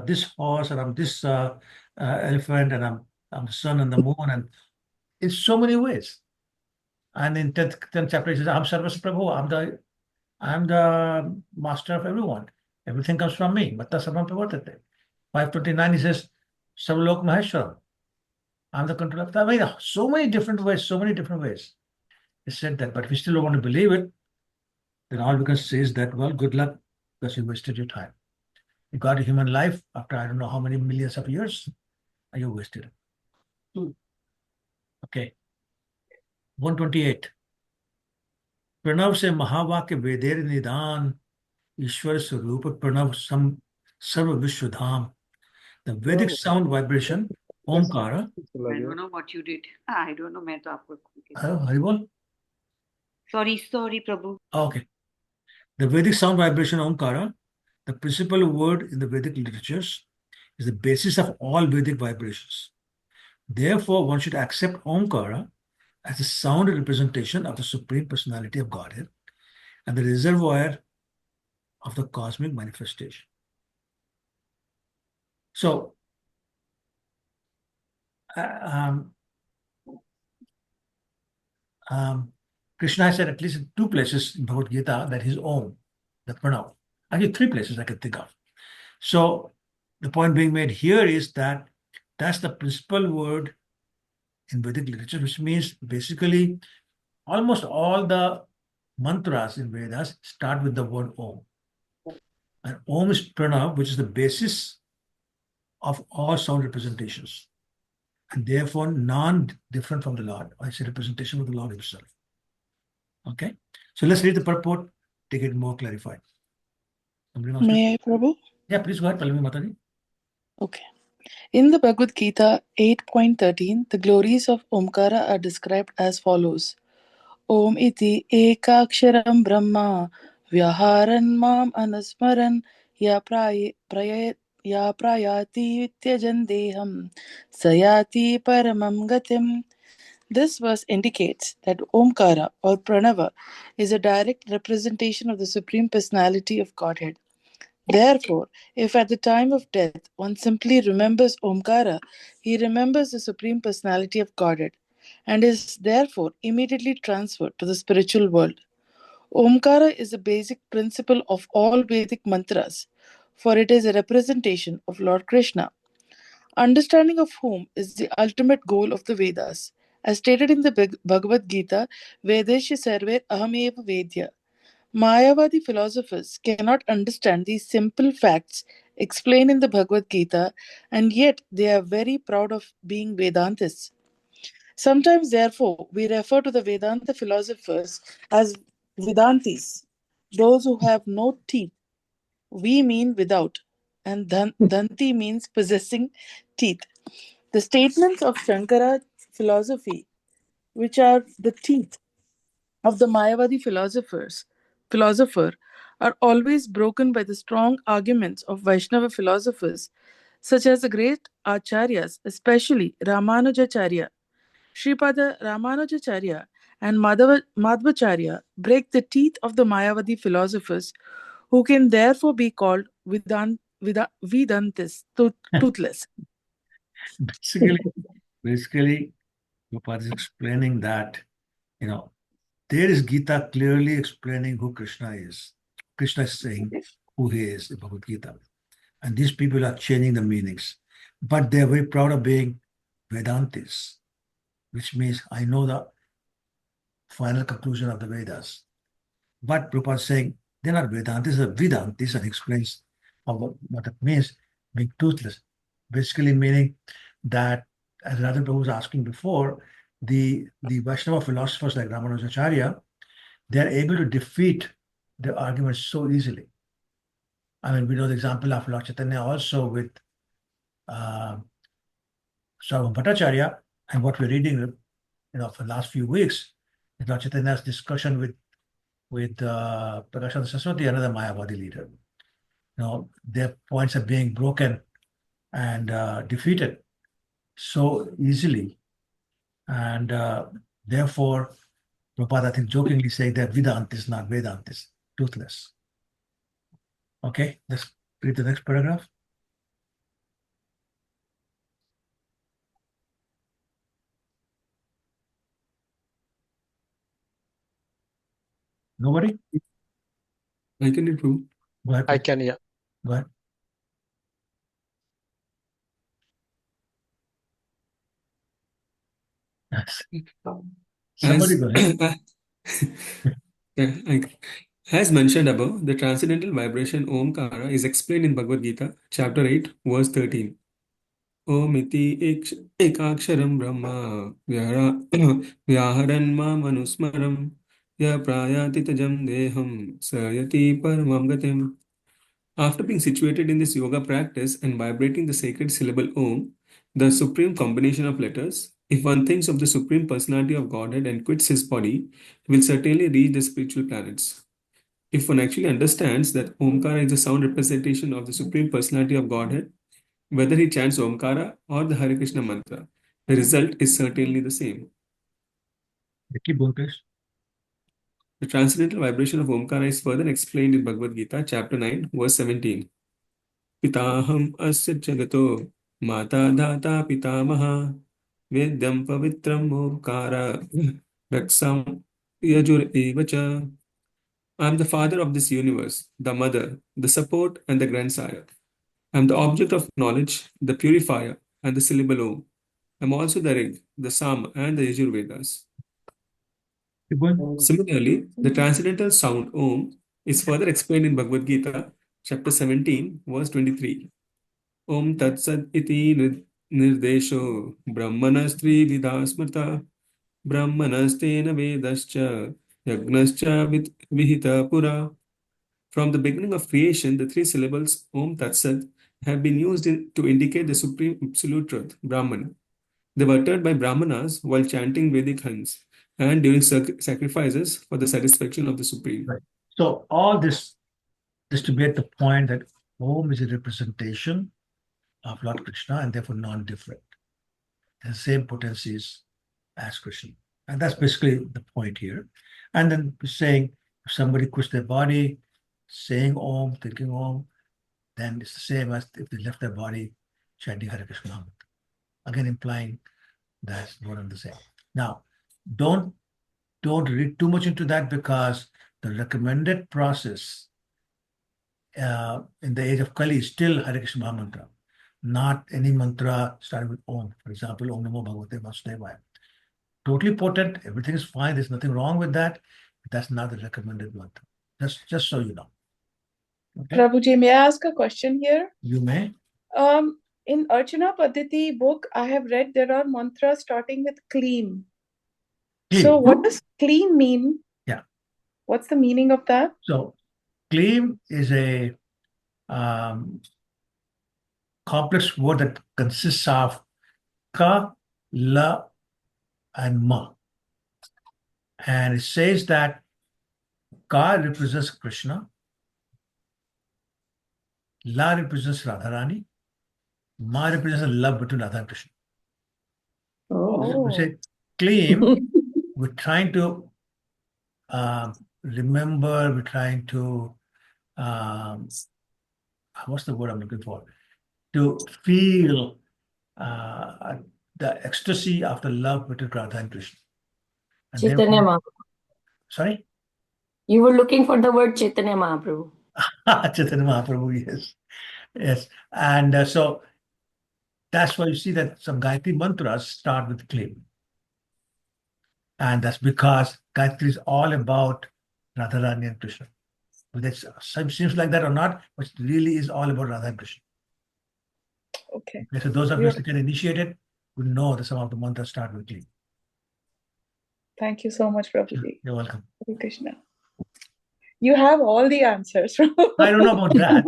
this horse, and I'm this elephant, and I'm the sun and the moon, and in so many ways. And in 10th chapter, he says, I'm Sarvasya Prabhu, I'm the master of everyone. Everything comes from me. Matta Sarvam Pravartate. 529, he says, Sarvalok Maheshwaram. I'm the controller of the. I mean, so many different ways. He said that, but if you still don't want to believe it, then all we can say is that, well, good luck, because you wasted your time. You got a human life after I don't know how many millions of years, and you wasted it. Okay. 128. Pranav से महावाक्य वेदेर निदान ईश्वर स्वरूप प्रणव सम सर्व विश्वधाम. The Vedic sound vibration, Omkara. I don't know what you did. I don't know. मैं तो आपको Haribol? Sorry, Prabhu. Okay. The Vedic sound vibration, Omkara, the principal word in the Vedic literatures, is the basis of all Vedic vibrations. Therefore, one should accept Omkara as a sound representation of the Supreme Personality of Godhead and the reservoir of the cosmic manifestation. So, Krishna has said at least in 2 places in Bhagavad Gita that he's Om, the Pranav. Actually, 3 places I can think of. So, the point being made here is that that's the principal word in Vedic literature, which means basically almost all the mantras in Vedas start with the word Om. And Om is Pranav, which is the basis of all sound representations, and therefore non-different from the Lord. I say representation of the Lord himself. Okay, so let's read the purport to get more clarified. May I, Prabhu? Yeah, please go ahead, Palmi Mataji. Okay. In the Bhagavad Gita 8.13, the glories of Omkara are described as follows. Om iti ekaksharam brahma vyaharan mam anasmaran ya prayati tyajan deham sayati paramam gatim. This verse indicates that Omkara or Pranava is a direct representation of the Supreme Personality of Godhead. Therefore, if at the time of death one simply remembers Omkara, he remembers the Supreme Personality of Godhead and is therefore immediately transferred to the spiritual world. Omkara is the basic principle of all Vedic mantras, for it is a representation of Lord Krishna, understanding of whom is the ultimate goal of the Vedas. As stated in the Bhagavad Gita, Vedesha Sarver Ahameva Vedya. Mayavadi philosophers cannot understand these simple facts explained in the Bhagavad Gita, and yet they are very proud of being Vedantists. Sometimes, therefore, we refer to the Vedanta philosophers as Vedantis, those who have no teeth. We mean without, and Danti means possessing teeth. The statements of Shankara philosophy, which are the teeth of the Mayavadi philosopher, are always broken by the strong arguments of Vaishnava philosophers, such as the great acharyas, especially Ramanujacharya. Sripada Ramanujacharya and Madhvacharya break the teeth of the Mayavadi philosophers, who can therefore be called Vedantis, toothless. Basically, Prabhupada is explaining that, there is Gita clearly explaining who Krishna is. Krishna is saying who he is in Bhagavad Gita. And these people are changing the meanings. But they're very proud of being Vedantis, which means I know the final conclusion of the Vedas. But Prabhupada is saying they're not Vedantis, they're Vedantis, and explains what it means, being toothless. Basically meaning that, as Radha Prabhu was asking before, the Vaishnava philosophers like Ramanujacharya, they're able to defeat the arguments so easily. I mean, we know the example of Lord Chaitanya also with Sarvam Bhattacharya, and what we're reading, for the last few weeks, is Lord Chaitanya's discussion with Prakashananda Saraswati, another Mayavadi leader. Their points are being broken and defeated so easily, and therefore, Prabhupada, I think, jokingly saying that Vedantis, not Vedantis, toothless. Okay, let's read the next paragraph. Nobody? I can improve. Go ahead. I can, yeah. Go ahead. Yes. Somebody go ahead. Yeah, as mentioned above, the transcendental vibration Omkara is explained in Bhagavad Gita, chapter 8, verse 13. Om iti ekaksharam brahma vyaharan manusmaram ya prayati tajam deham sayati paramam gatim. After being situated in this yoga practice and vibrating the sacred syllable Om, the supreme combination of letters, if one thinks of the supreme personality of Godhead and quits his body, he will certainly reach the spiritual planets. If one actually understands that Omkara is the sound representation of the supreme personality of Godhead, whether he chants Omkara or the Hare Krishna mantra, the result is certainly the same. Keep going, please. The transcendental vibration of Omkara is further explained in Bhagavad Gita, chapter 9, verse 17. Pitaham asya jagato mata data pitamaha vedyam pavitram Omkara raksam yajur evacha. I am the father of this universe, the mother, the support, and the grandsire. I am the object of knowledge, the purifier, and the syllable Om. I am also the Rig, the Sam, and the Yajur Vedas. Keep going. Similarly, the transcendental sound Om is further explained in Bhagavad Gita, chapter 17, verse 23. Om Tat Sat iti nirdesho brahmanastri vidha smrta brahmanastena vedascha yagnascha vihita pura. From the beginning of creation, the three syllables Om Tat Sat have been used to indicate the supreme absolute truth, Brahman. They were uttered by Brahmanas while chanting Vedic hymns and during sacrifices for the satisfaction of the Supreme. Right. So all this to be at the point that Om is a representation of Lord Krishna and therefore non-different. The same potencies as Krishna. And that's basically the point here. And then saying if somebody quits their body, saying Om, thinking Om, then it's the same as if they left their body chanting Hare Krishna. Again, implying that's one and the same. Now, don't read too much into that because the recommended process in the age of Kali is still Hare Krishna Maha Mantra, not any mantra starting with Om. For example, Om Namo Bhagavate Vasudevaya. Totally potent, everything is fine, there's nothing wrong with that. But that's not the recommended mantra. Just so you know. Okay? Prabhuji, may I ask a question here? You may. In Archana Paddhati book, I have read there are mantras starting with clean. So what does clean mean? Yeah. What's the meaning of that? So clean is a complex word that consists of ka, la, and ma. And it says that ka represents Krishna, la represents Radharani, ma represents love between Radha and Krishna. So we say claim, we're trying to remember, we're trying to, what's the word I'm looking for? To feel the ecstasy of the love between Radha and Krishna. And Chaitanya Mahaprabhu. Sorry? You were looking for the word Chaitanya Mahaprabhu. Chaitanya Mahaprabhu, yes. Yes. And so that's why you see that some Gayatri mantras start with claim. And that's because Gayatri is all about Radharani and Krishna. Whether it seems like that or not, but it really is all about Radha and Krishna. Okay. So those of us that get initiated will know that some of the mantras start with claim. Thank you so much, Prabhuji. You're welcome. Hare Krishna. You have all the answers. I don't know about that.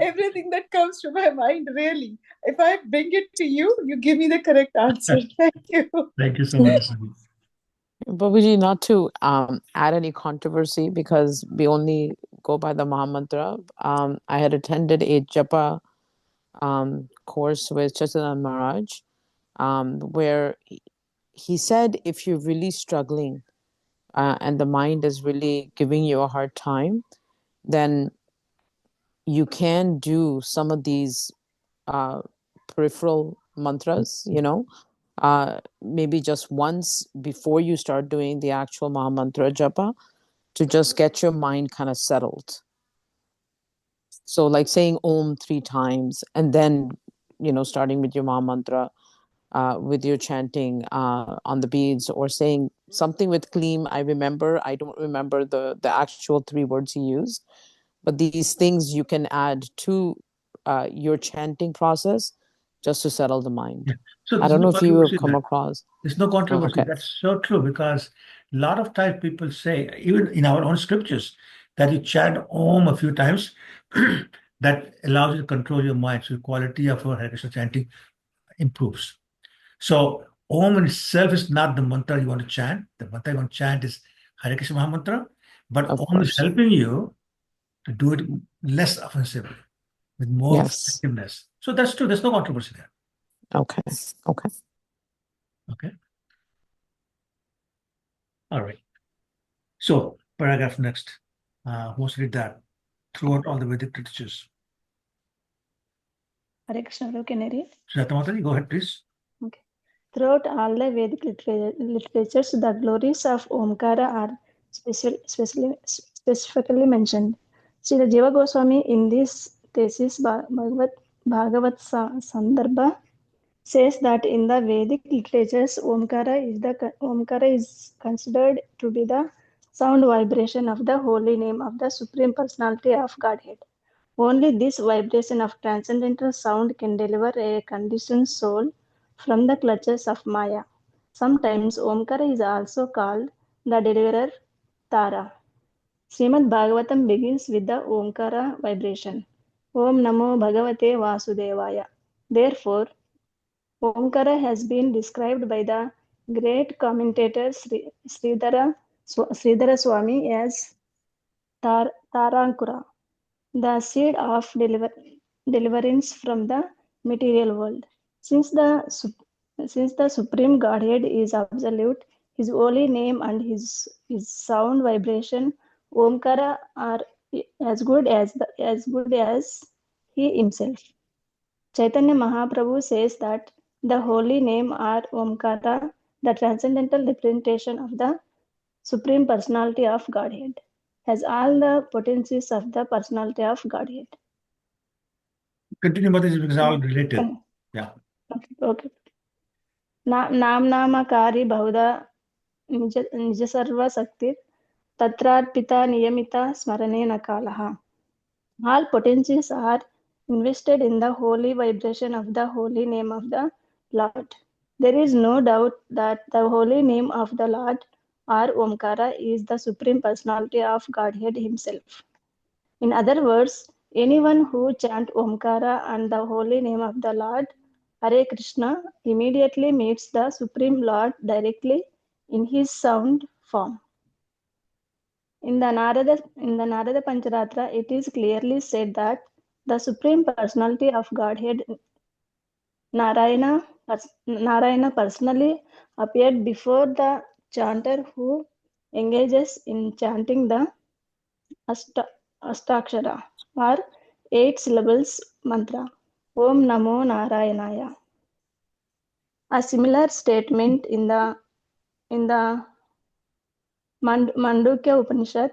everything that comes to my mind, really. If I bring it to you, you give me the correct answer. Thank you. Thank you so much. Babuji, not to add any controversy because we only go by the Mahamantra. I had attended a Japa course with Chaitanya Maharaj where he said if you're really struggling and the mind is really giving you a hard time, then you can do some of these peripheral mantras, maybe just once before you start doing the actual Mahamantra japa, to just get your mind kind of settled. So like saying Om 3 times and then, starting with your Mahamantra, with your chanting on the beads, or saying something with Kleem. I don't remember the actual 3 words he used, but these things you can add to your chanting process just to settle the mind. Yeah. So I there's don't no know if you have controversy in come that. across. There's no controversy. Okay. That's so true, because a lot of times people say, even in our own scriptures, that you chant Om a few times, that allows you to control your mind. So the quality of your Hare Krishna chanting improves. So Om in itself is not the mantra you want to chant. The mantra you want to chant is Hare Krishna Mahamantra, but Of Om is course. helping you to do it less offensively, with more Yes. effectiveness. So that's true. There's no controversy there. Okay. Okay. Okay. All right. So paragraph next. Who wants to read that? Throughout all the Vedic literatures. Hare Krishna, can I read? Chaitanya, go ahead, please. Okay. Throughout all the Vedic literatures, the glories of Omkara are specifically mentioned. Srila Jiva Goswami in this thesis, Bhagavat Sandarbha, says that in the Vedic literatures, Omkara is considered to be the sound vibration of the holy name of the Supreme Personality of Godhead. Only this vibration of transcendental sound can deliver a conditioned soul from the clutches of Maya. Sometimes Omkara is also called the deliverer Tara. Srimad Bhagavatam begins with the Omkara vibration. Om Namo Bhagavate Vasudevaya. Therefore, Omkara has been described by the great commentator Sridhara Swami as Tarankura, the seed of deliverance from the material world. Since the Supreme Godhead is absolute, His holy name and His sound vibration, Omkara, are as good as He Himself. Chaitanya Mahaprabhu says that the holy name or Omkara, the transcendental representation of the Supreme Personality of Godhead, has all the potencies of the Personality of Godhead. Continue, Mataji, because all related. Yeah. Okay. नामनामकारी बहुधा निज सर्व शक्ति तत्रार्पिता नियमिता स्मरणे न कालः. All potencies are invested in the holy vibration of the holy name of the Lord. There is no doubt that the holy name of the Lord, or Omkara, is the Supreme Personality of Godhead Himself. In other words, anyone who chants Omkara and the holy name of the Lord, Hare Krishna, immediately meets the Supreme Lord directly in His sound form. In the Narada Pancharatra, it is clearly said that the Supreme Personality of Godhead, Narayana personally appeared before the chanter who engages in chanting the Astakshara, or 8 syllables mantra, Om Namo Narayanaya. A similar statement in the Mandukya Upanishad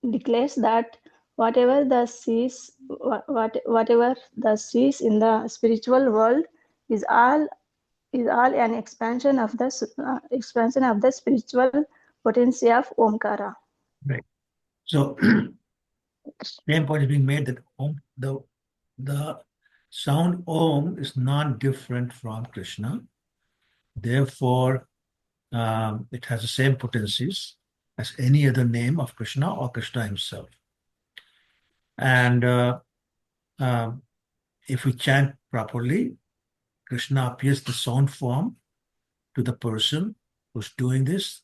declares that whatever the sees in the spiritual world is all an expansion of the spiritual potency of Omkara. Right. So same point is being made that the sound Om is not different from Krishna. Therefore, it has the same potencies as any other name of Krishna or Krishna himself. And if we chant properly, Krishna appears the sound form to the person who's doing this.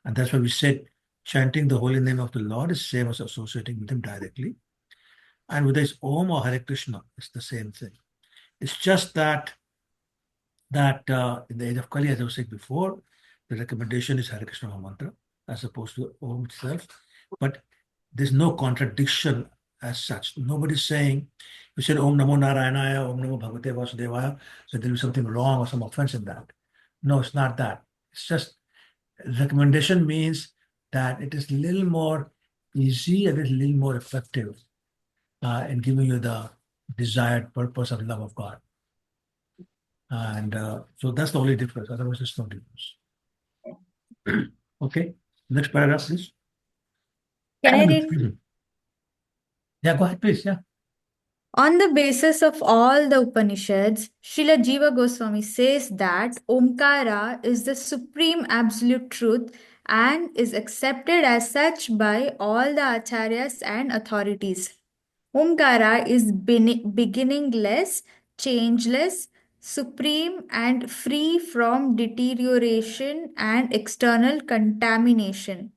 And that's why we said chanting the holy name of the Lord is same as associating with him directly. And whether it's Om or Hare Krishna, it's the same thing. It's just that in the age of Kali, as I was saying before, the recommendation is Hare Krishna mantra as opposed to Om itself. But there's no contradiction as such. Nobody's saying, you said Om Namo Narayanaya, Om Namo Bhagavate Vasudevaya, so there is something wrong or some offense in that. No, it's not that. It's just recommendation means that it is a little more easy and it's a little more effective in giving you the desired purpose of love of God. And so that's the only difference. Otherwise, there's no difference. Okay. Next paragraph, please. Can I read? Yeah, go ahead, please. Yeah. On the basis of all the Upanishads, Srila Jiva Goswami says that Omkara is the supreme absolute truth and is accepted as such by all the acharyas and authorities. Omkara is beginningless, changeless, supreme, and free from deterioration and external contamination.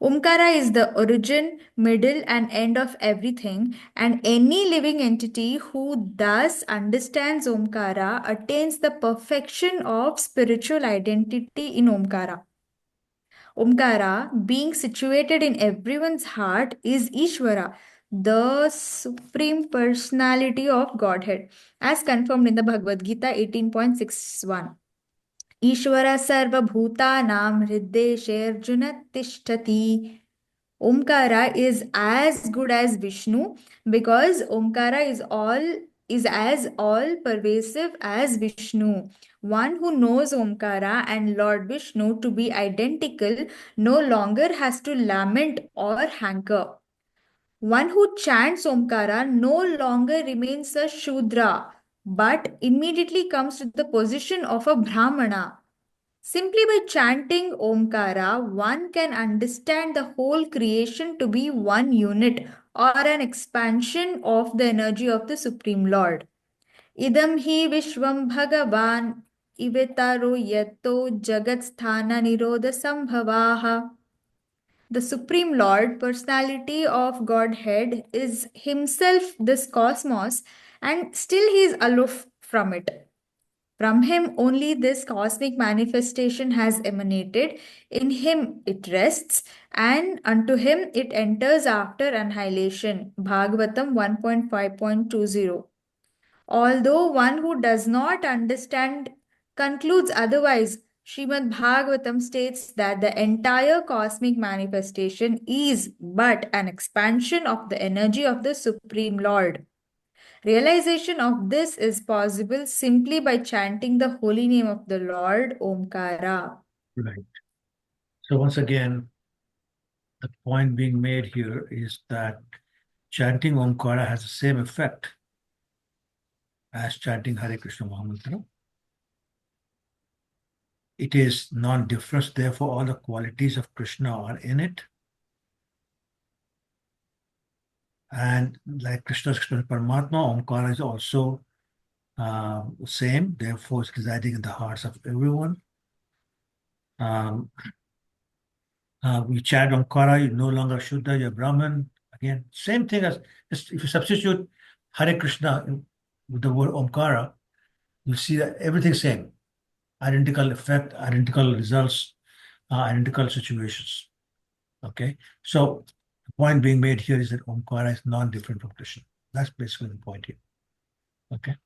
Omkara is the origin, middle, and end of everything, and any living entity who thus understands Omkara attains the perfection of spiritual identity in Omkara. Omkara, being situated in everyone's heart, is Ishvara, the Supreme Personality of Godhead, as confirmed in the Bhagavad Gita 18.61. Ishvara sarvabhutanam hriddeshe Arjuna tishtati. Omkara is as good as Vishnu because Omkara is as all pervasive as Vishnu. One who knows Omkara and Lord Vishnu to be identical no longer has to lament or hanker. One who chants Omkara no longer remains a Shudra but immediately comes to the position of a Brahmana. Simply by chanting Omkara, one can understand the whole creation to be one unit or an expansion of the energy of the Supreme Lord. Idam hi Vishwam Bhagavan ivetaro yato jagat sthana nirodha sambhavaha. The Supreme Lord, personality of Godhead, is himself this cosmos and still he is aloof from it. From him only this cosmic manifestation has emanated, in him it rests, and unto him it enters after annihilation. Bhagavatam 1.5.20. Although one who does not understand concludes otherwise, Srimad Bhagavatam states that the entire cosmic manifestation is but an expansion of the energy of the Supreme Lord. Realization of this is possible simply by chanting the holy name of the Lord, Omkara. Right. So once again, the point being made here is that chanting Omkara has the same effect as chanting Hare Krishna Mahamantra. It is non-difference, therefore all the qualities of Krishna are in it. And like Krishna's explained Paramatma, Omkara is also same, therefore it's residing in the hearts of everyone. We chant Omkara, you're no longer Shuddha, you're Brahman. Again, same thing as if you substitute Hare Krishna with the word Omkara, you see that everything's same. Identical effect, identical results, identical situations. Okay, so the point being made here is that Omkara is non-different from Krishna. That's basically the point here. Okay.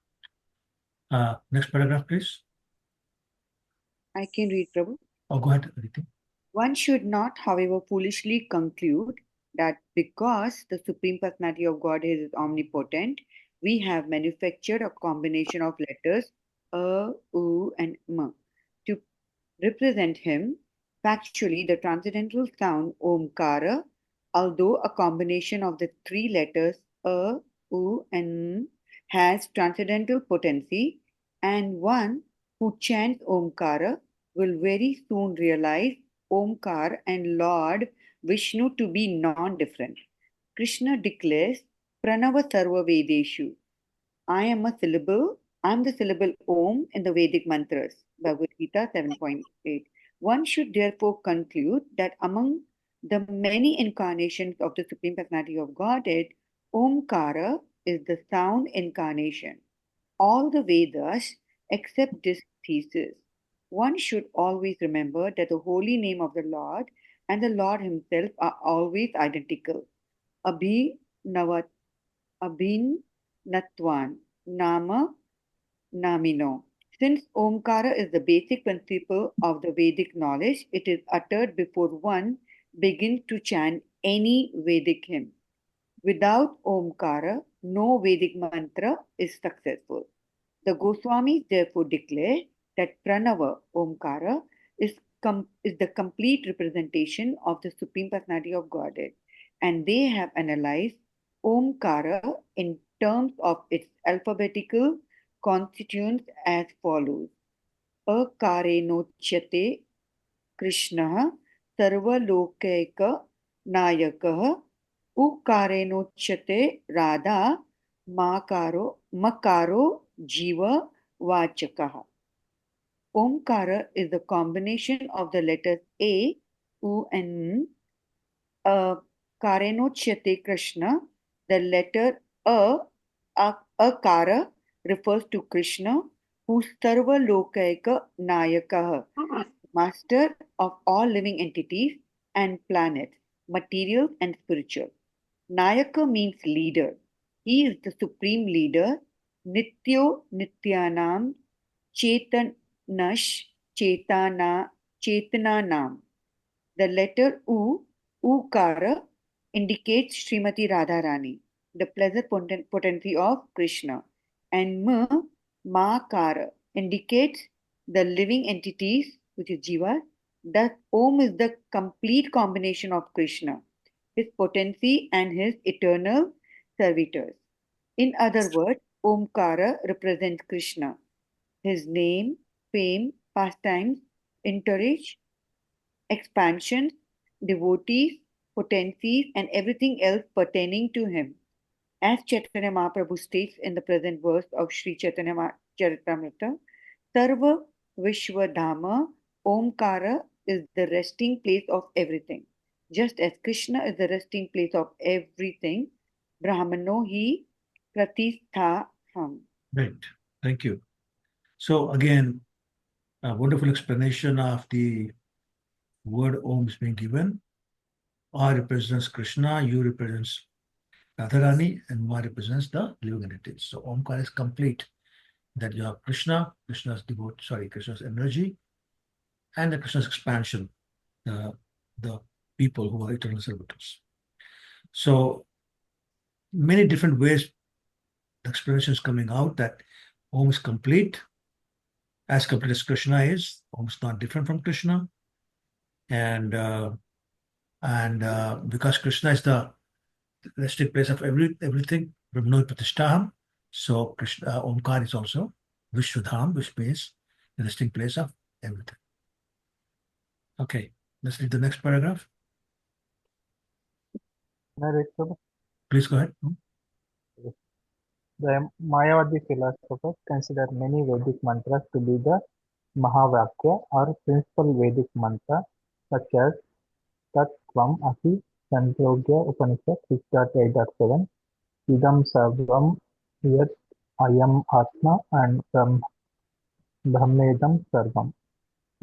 Next paragraph, please. I can read, Prabhu. Oh, go ahead, Aditi. One should not, however, foolishly conclude that because the Supreme Personality of Godhead is omnipotent, we have manufactured a combination of letters A, U, and M to represent him. Factually, the transcendental sound Omkara, although a combination of the three letters A, U, and M, has transcendental potency, and one who chants Omkara will very soon realize Omkar and Lord Vishnu to be non-different. Krishna declares Pranava Sarva Vedeshu. I am the syllable Om in the Vedic mantras. Bhagavad Gita 7.8. One should therefore conclude that among the many incarnations of the Supreme Personality of Godhead, Omkara is the sound incarnation. All the Vedas accept this thesis. One should always remember that the holy name of the Lord and the Lord Himself are always identical. Abhinatvan, Nama, Namino. Since Omkara is the basic principle of the Vedic knowledge, it is uttered before one begins to chant any Vedic hymn. Without Omkara, no Vedic mantra is successful. The Goswamis therefore declare that Pranava Omkara is the complete representation of the Supreme Personality of Godhead, and they have analyzed Omkara in terms of its alphabetical constituents as follows. Akarenochyate Krishna Sarvalokeka Nayakah Ukarenochyate Radha Makaro Jiva Vachakaha. Omkara is the combination of the letters A, U, and N. Karenochyate Krishna, the letter Akara refers to Krishna, who's Sarva Lokaika Nayakaha, master of all living entities and planets, material and spiritual. Nayaka means leader. He is the supreme leader, Nityo Nityanam Chetanash Chetananam. The letter U, Ukara, indicates Srimati Radharani, the pleasant potency of Krishna, and Makara indicates the living entities, which is Jiva. Thus, Om is the complete combination of Krishna, his potency, and his eternal servitors. In other words, Omkara represents Krishna, his name, fame, pastimes, entourage, expansions, devotees, potencies, and everything else pertaining to him. As Chaitanya Mahaprabhu states in the present verse of Sri Chaitanya Charitamrita, Sarva Vishwadhama Omkara is the resting place of everything. Just as Krishna is the resting place of everything, Brahmano hi pratisthaham. Right. Thank you. So again, a wonderful explanation of the word Om is being given. I represents Krishna, U represents Radharani, and Ma represents the living entities. So Omkar is complete. That you have Krishna, Krishna's energy, and the Krishna's expansion, the people who are eternal servitors. So many different ways the explanation is coming out that Om is complete, as complete as Krishna is. Om is not different from Krishna, and because Krishna is the resting place of everything, Brahmano Pratishtaham. So Krishna Omkar is also Vishwadham, which means the resting place of everything. Okay, let's read the next paragraph. Please go ahead. The Mayavadi philosophers consider many Vedic mantras to be the Mahavakya or principal Vedic mantra, such as Tat Tvam Asi, Chandogya Upanishad 6.8.7, Idam Sarvam Yat Ayam Atma, and Brahmedam Sarvam,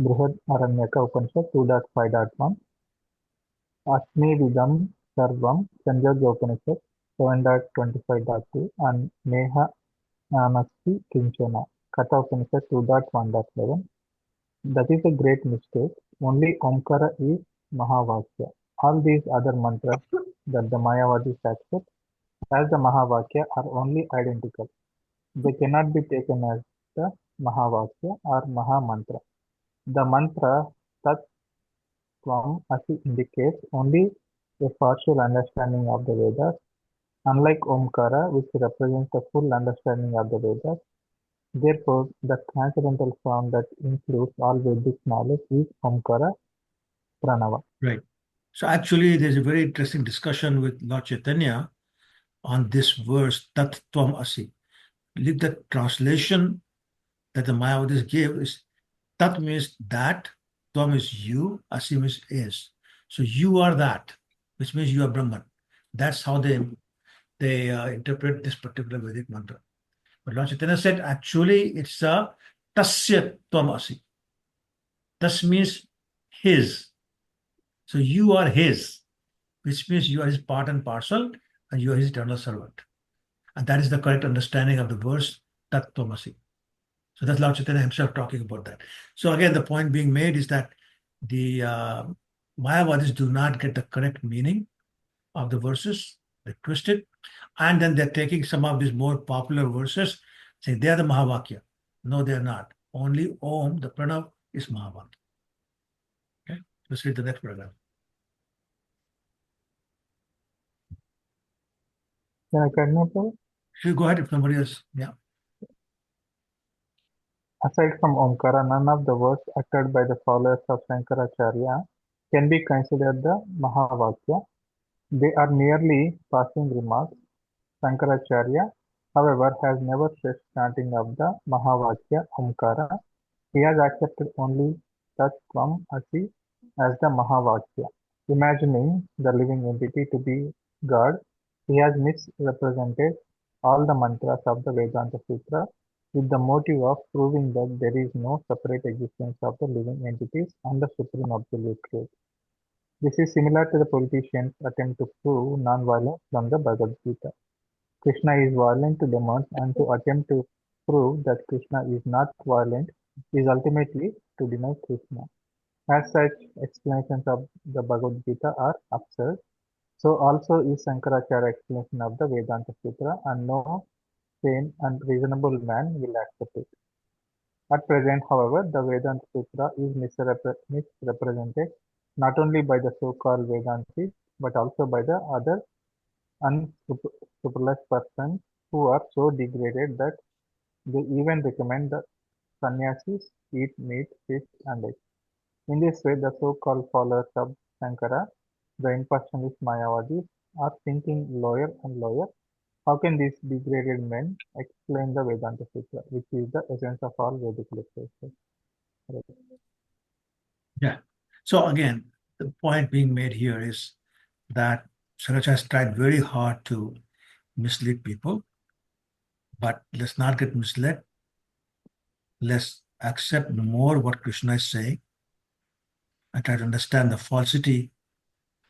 Brihad Aranyaka Upanishad 2.5.1, Asmi Vidam Sarvam, Chandogya Upanishad 7.25.2, and Neha Nanasti Kinchana, Katha Upanishad 2.1.11. That is a great mistake. Only Omkara is Mahavakya. All these other mantras that the Mayavadis accept as the Mahavakya are only identical. They cannot be taken as the Mahavakya or Mahamantra. The mantra Tat Tvam Asi indicates only a partial understanding of the Vedas, unlike Omkara, which represents the full understanding of the Vedas. Therefore, the transcendental form that includes all Vedic knowledge is Omkara Pranava. Right. So actually, there's a very interesting discussion with Lord Chaitanya on this verse, Tat Tvam Asi. The translation that the Mayavadis gave is Tat means that, Tvam is you, Asi means is. So you are that, which means you are Brahman. That's how they interpret this particular Vedic mantra. But Lord Chaitanya said, actually, it's a Tasya Tvam Asi. Tas means his. So you are his, which means you are his part and parcel, and you are his eternal servant. And that is the correct understanding of the verse Tat Tvam Asi. So that's Lord Chaitanya himself talking about that. So again, the point being made is that the Mayavadis do not get the correct meaning of the verses. They twist it. And then they're taking some of these more popular verses, saying they are the Mahavakya. No, they're not. Only Om, the Pranav, is Mahavakya. Okay, let's read the next paragraph. Can I continue? You go ahead if nobody else. Yeah. Aside from Omkara, none of the words uttered by the followers of Shankaracharya can be considered the Mahavakya. They are merely passing remarks. Shankaracharya, however, has never stressed chanting of the Mahavakya Omkara. He has accepted only Tat Tvam Asi as the Mahavakya. Imagining the living entity to be God, he has misrepresented all the mantras of the Vedanta Sutra with the motive of proving that there is no separate existence of the living entities and the Supreme Absolute Truth. This is similar to the politicians' attempt to prove non-violence from the Bhagavad Gita. Krishna is violent to demons, and to attempt to prove that Krishna is not violent is ultimately to deny Krishna. As such, explanations of the Bhagavad Gita are absurd. So also is Shankaracharya explanation of the Vedanta Sutra, and no sane and reasonable man will accept it. At present, however, the Vedanta Sutra is misrepresented not only by the so-called Vedantis, but also by the other unscrupulous persons who are so degraded that they even recommend the sannyasis eat meat, fish, and eggs. In this way, the so-called followers of Shankara, the impersonalist Mayavadis, are sinking lower and lower. How can these degraded men explain the Vedanta Sutra, which is the essence of all Vedic literature? Yeah. So again, the point being made here is that Shankaracharya has tried very hard to mislead people, but let's not get misled. Let's accept more what Krishna is saying and try to understand the falsity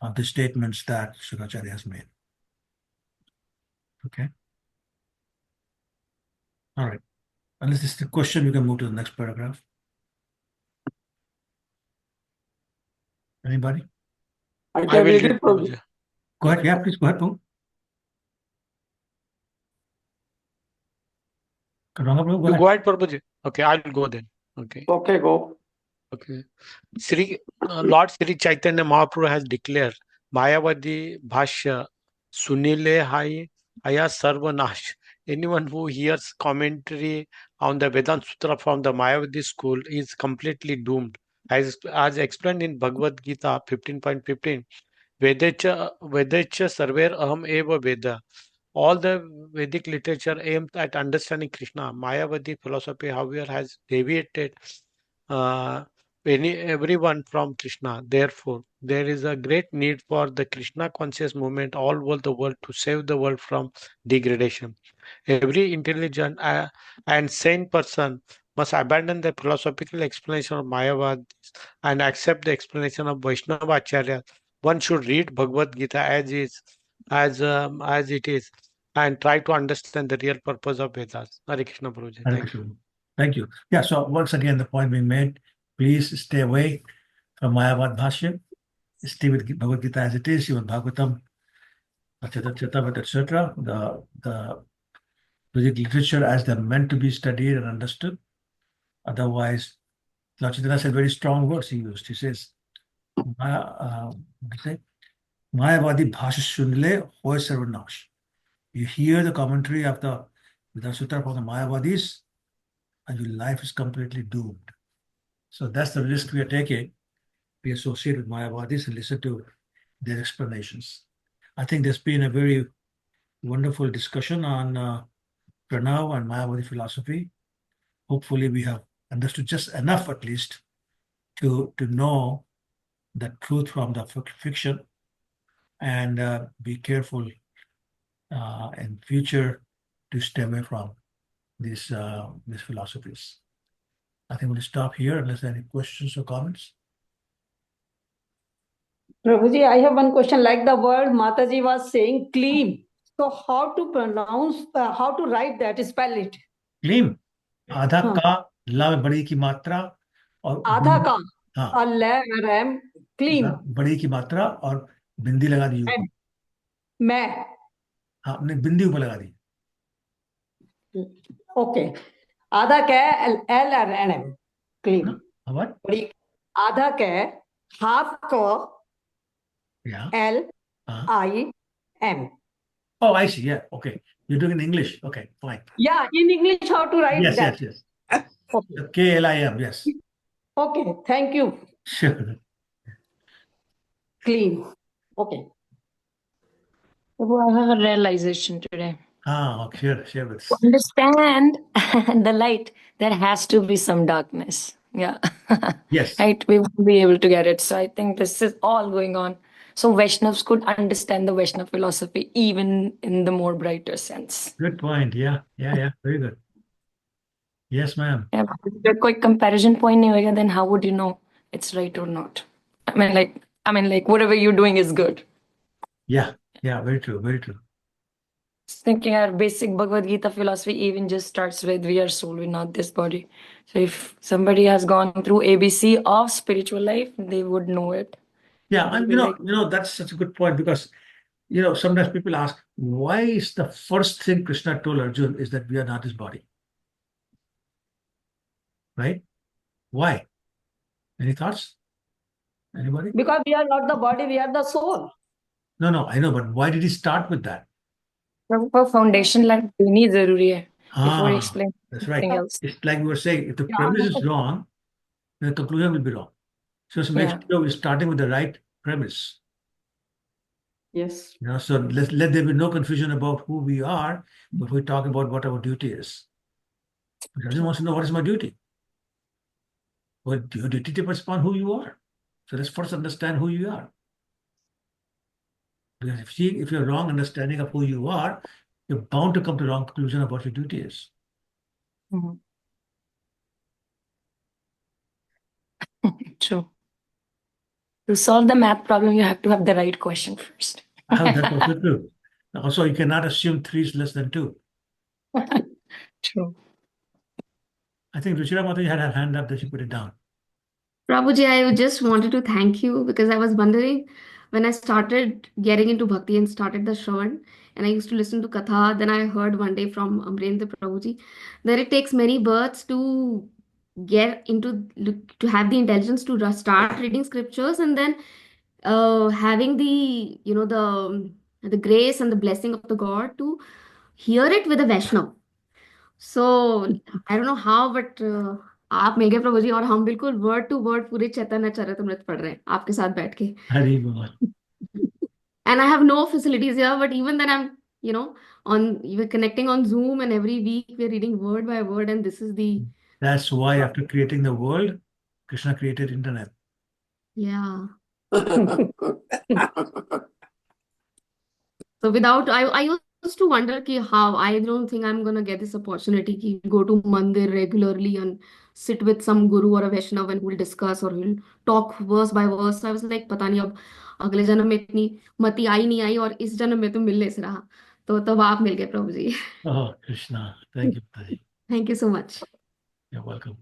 of the statements that Shankaracharya has made. Okay. All right. Unless this is the question, we can move to the next paragraph. Anybody? I will read it, Prabhuji. Go ahead. Yeah, please go ahead, Prabhu. Go ahead, Prabhuji. Okay, I'll go then. Okay. Okay, go. Okay. Lord Sri Chaitanya Mahaprabhu has declared Mayavadi Bhashya Sunile Haya Sarvanash. Anyone who hears commentary on the Vedanta Sutra from the Mayavadi school is completely doomed. As explained in Bhagavad Gita 15.15, Vedacha Sarver Aham Eva Veda. All the Vedic literature aimed at understanding Krishna. Mayavadi philosophy, however, has deviated everyone from Krishna. Therefore, there is a great need for the Krishna conscious movement all over the world to save the world from degradation. Every intelligent and sane person must abandon the philosophical explanation of Mayavad and accept the explanation of Vaishnava Acharya. One should read Bhagavad Gita as it is, and try to understand the real purpose of Vedas. Hare Krishna Prabhuji. Thank you. Thank you. Yeah, so once again, the point being made, please stay away from Mayavad Bhashya. Stay with Bhagavad Gita as it is, even Bhagavatam, etc. The Vedic literature as they're meant to be studied and understood. Otherwise, Lord Chaitanya said very strong words he used. He says, Mayavadi Bhashya Shunile Hoy Sarvanash. You hear the commentary of the Vedanta Sutra from the Mayavadis, and your life is completely doomed. So that's the risk we are taking. We associate with Mayavadis and listen to their explanations. I think there's been a very wonderful discussion on Pranav and Mayavadi philosophy. Hopefully, we have understood just enough, at least, to know the truth from the fiction, and be careful in future to stay away from these philosophies. I think we'll stop here unless there are any questions or comments. Prabhuji, I have one question. Like the word Mataji was saying, clean. So how to pronounce, how to write that, spell it? Clean. आधा हाँ, का, ला में बड़ी की मात्रा और आधा का हाँ, रैम क्लीम बड़ी की मात्रा और बिंदी लगा दी ऊपर। मैं हाँ, हमने बिंदी ऊपर लगा दी। ओके आधा कै एल आर एन एम क्लीम What? बड़ी आधा कै हाफ को Yeah. L I M Oh, I see. Yeah. Okay. You're doing in English. Okay. Fine. yeah in English how to write Yes. that Yes. Yes. okay KLIM. Yes. okay thank you Sure. clean okay Prabhu, I have a realization today. Ah, sure. Share with To us. understand the light, there has to be some darkness. Yeah. Yes. Right? We won't be able to get it. So I think this is all going on. So Vaishnavas could understand the Vaishnava philosophy even in the more brighter sense. Good point. Yeah. Yeah. Yeah. Very good. Yes, ma'am. Yeah, but if there कोई comparison point नहीं होगा, then how would you know it's right or not? I mean, like whatever you're doing is good. Yeah. Yeah. Very true. Very true. Thinking our basic Bhagavad Gita philosophy even just starts with we are soul, we're not this body. So if somebody has gone through ABC of spiritual life, they would know it. Yeah. They'll And be like, that's such a good point because sometimes people ask, why is the first thing Krishna told Arjun is that we are not his body? Right? Why? Any thoughts? Anybody? because we are not the body we are the soul No, I know, but why did he start with that? for foundation like deni zaruri hai before he Ah, explains that's right. anything else. It's like we were saying, if the premise is wrong, then the conclusion will be wrong. So let's make Yeah. sure we're starting with the right premise. yes So let there be no confusion about who we are, but we talk about what our duty is. He doesn't want to know what is my duty. Well, your duty depends upon who you are. So let's first understand who you are. Because if you're wrong understanding of who you are, you're bound to come to the wrong conclusion of what your duty is. Mhm. True. To solve the math problem, you have to have the right question first. That's also true. Also, you cannot assume 3 is less than 2. True. I think Ruchira Mataji had her hand up that she put it down. Prabhuji, I just wanted to thank you because I was wondering when I started getting into bhakti and started the Shravan, and I used to listen to Katha. Then I heard one day from Amrendra Prabhuji that it takes many births to get into to have the intelligence to start reading scriptures, and then having the the grace and the blessing of the God to hear it with a Vaishnav. So I don't know how, but आप मेघे प्रभु जी और हम बिल्कुल word to word पूरे चैतन्य चरितमृत पढ़ रहे हैं आपके साथ बैठ के. Hari Bol. And I have no facilities here, but even then I'm we're connecting on Zoom, and every week we're reading word by word, and this is the That's why after creating the world, Krishna created internet. yeah. So without I used to wonder ki how I don't think I'm gonna get this opportunity ki go to mandir regularly and sit with some guru or a Vaishnav and who will discuss or will talk verse by verse. So I was like पता नहीं अब अगले जन्म में इतनी मति आई नहीं आई और इस जन्म में तो मिलने से रहा तो तब आप मिल गए प्रभु जी. Oh, Krishna. Thank you, Mataji. Thank you so much. You're welcome.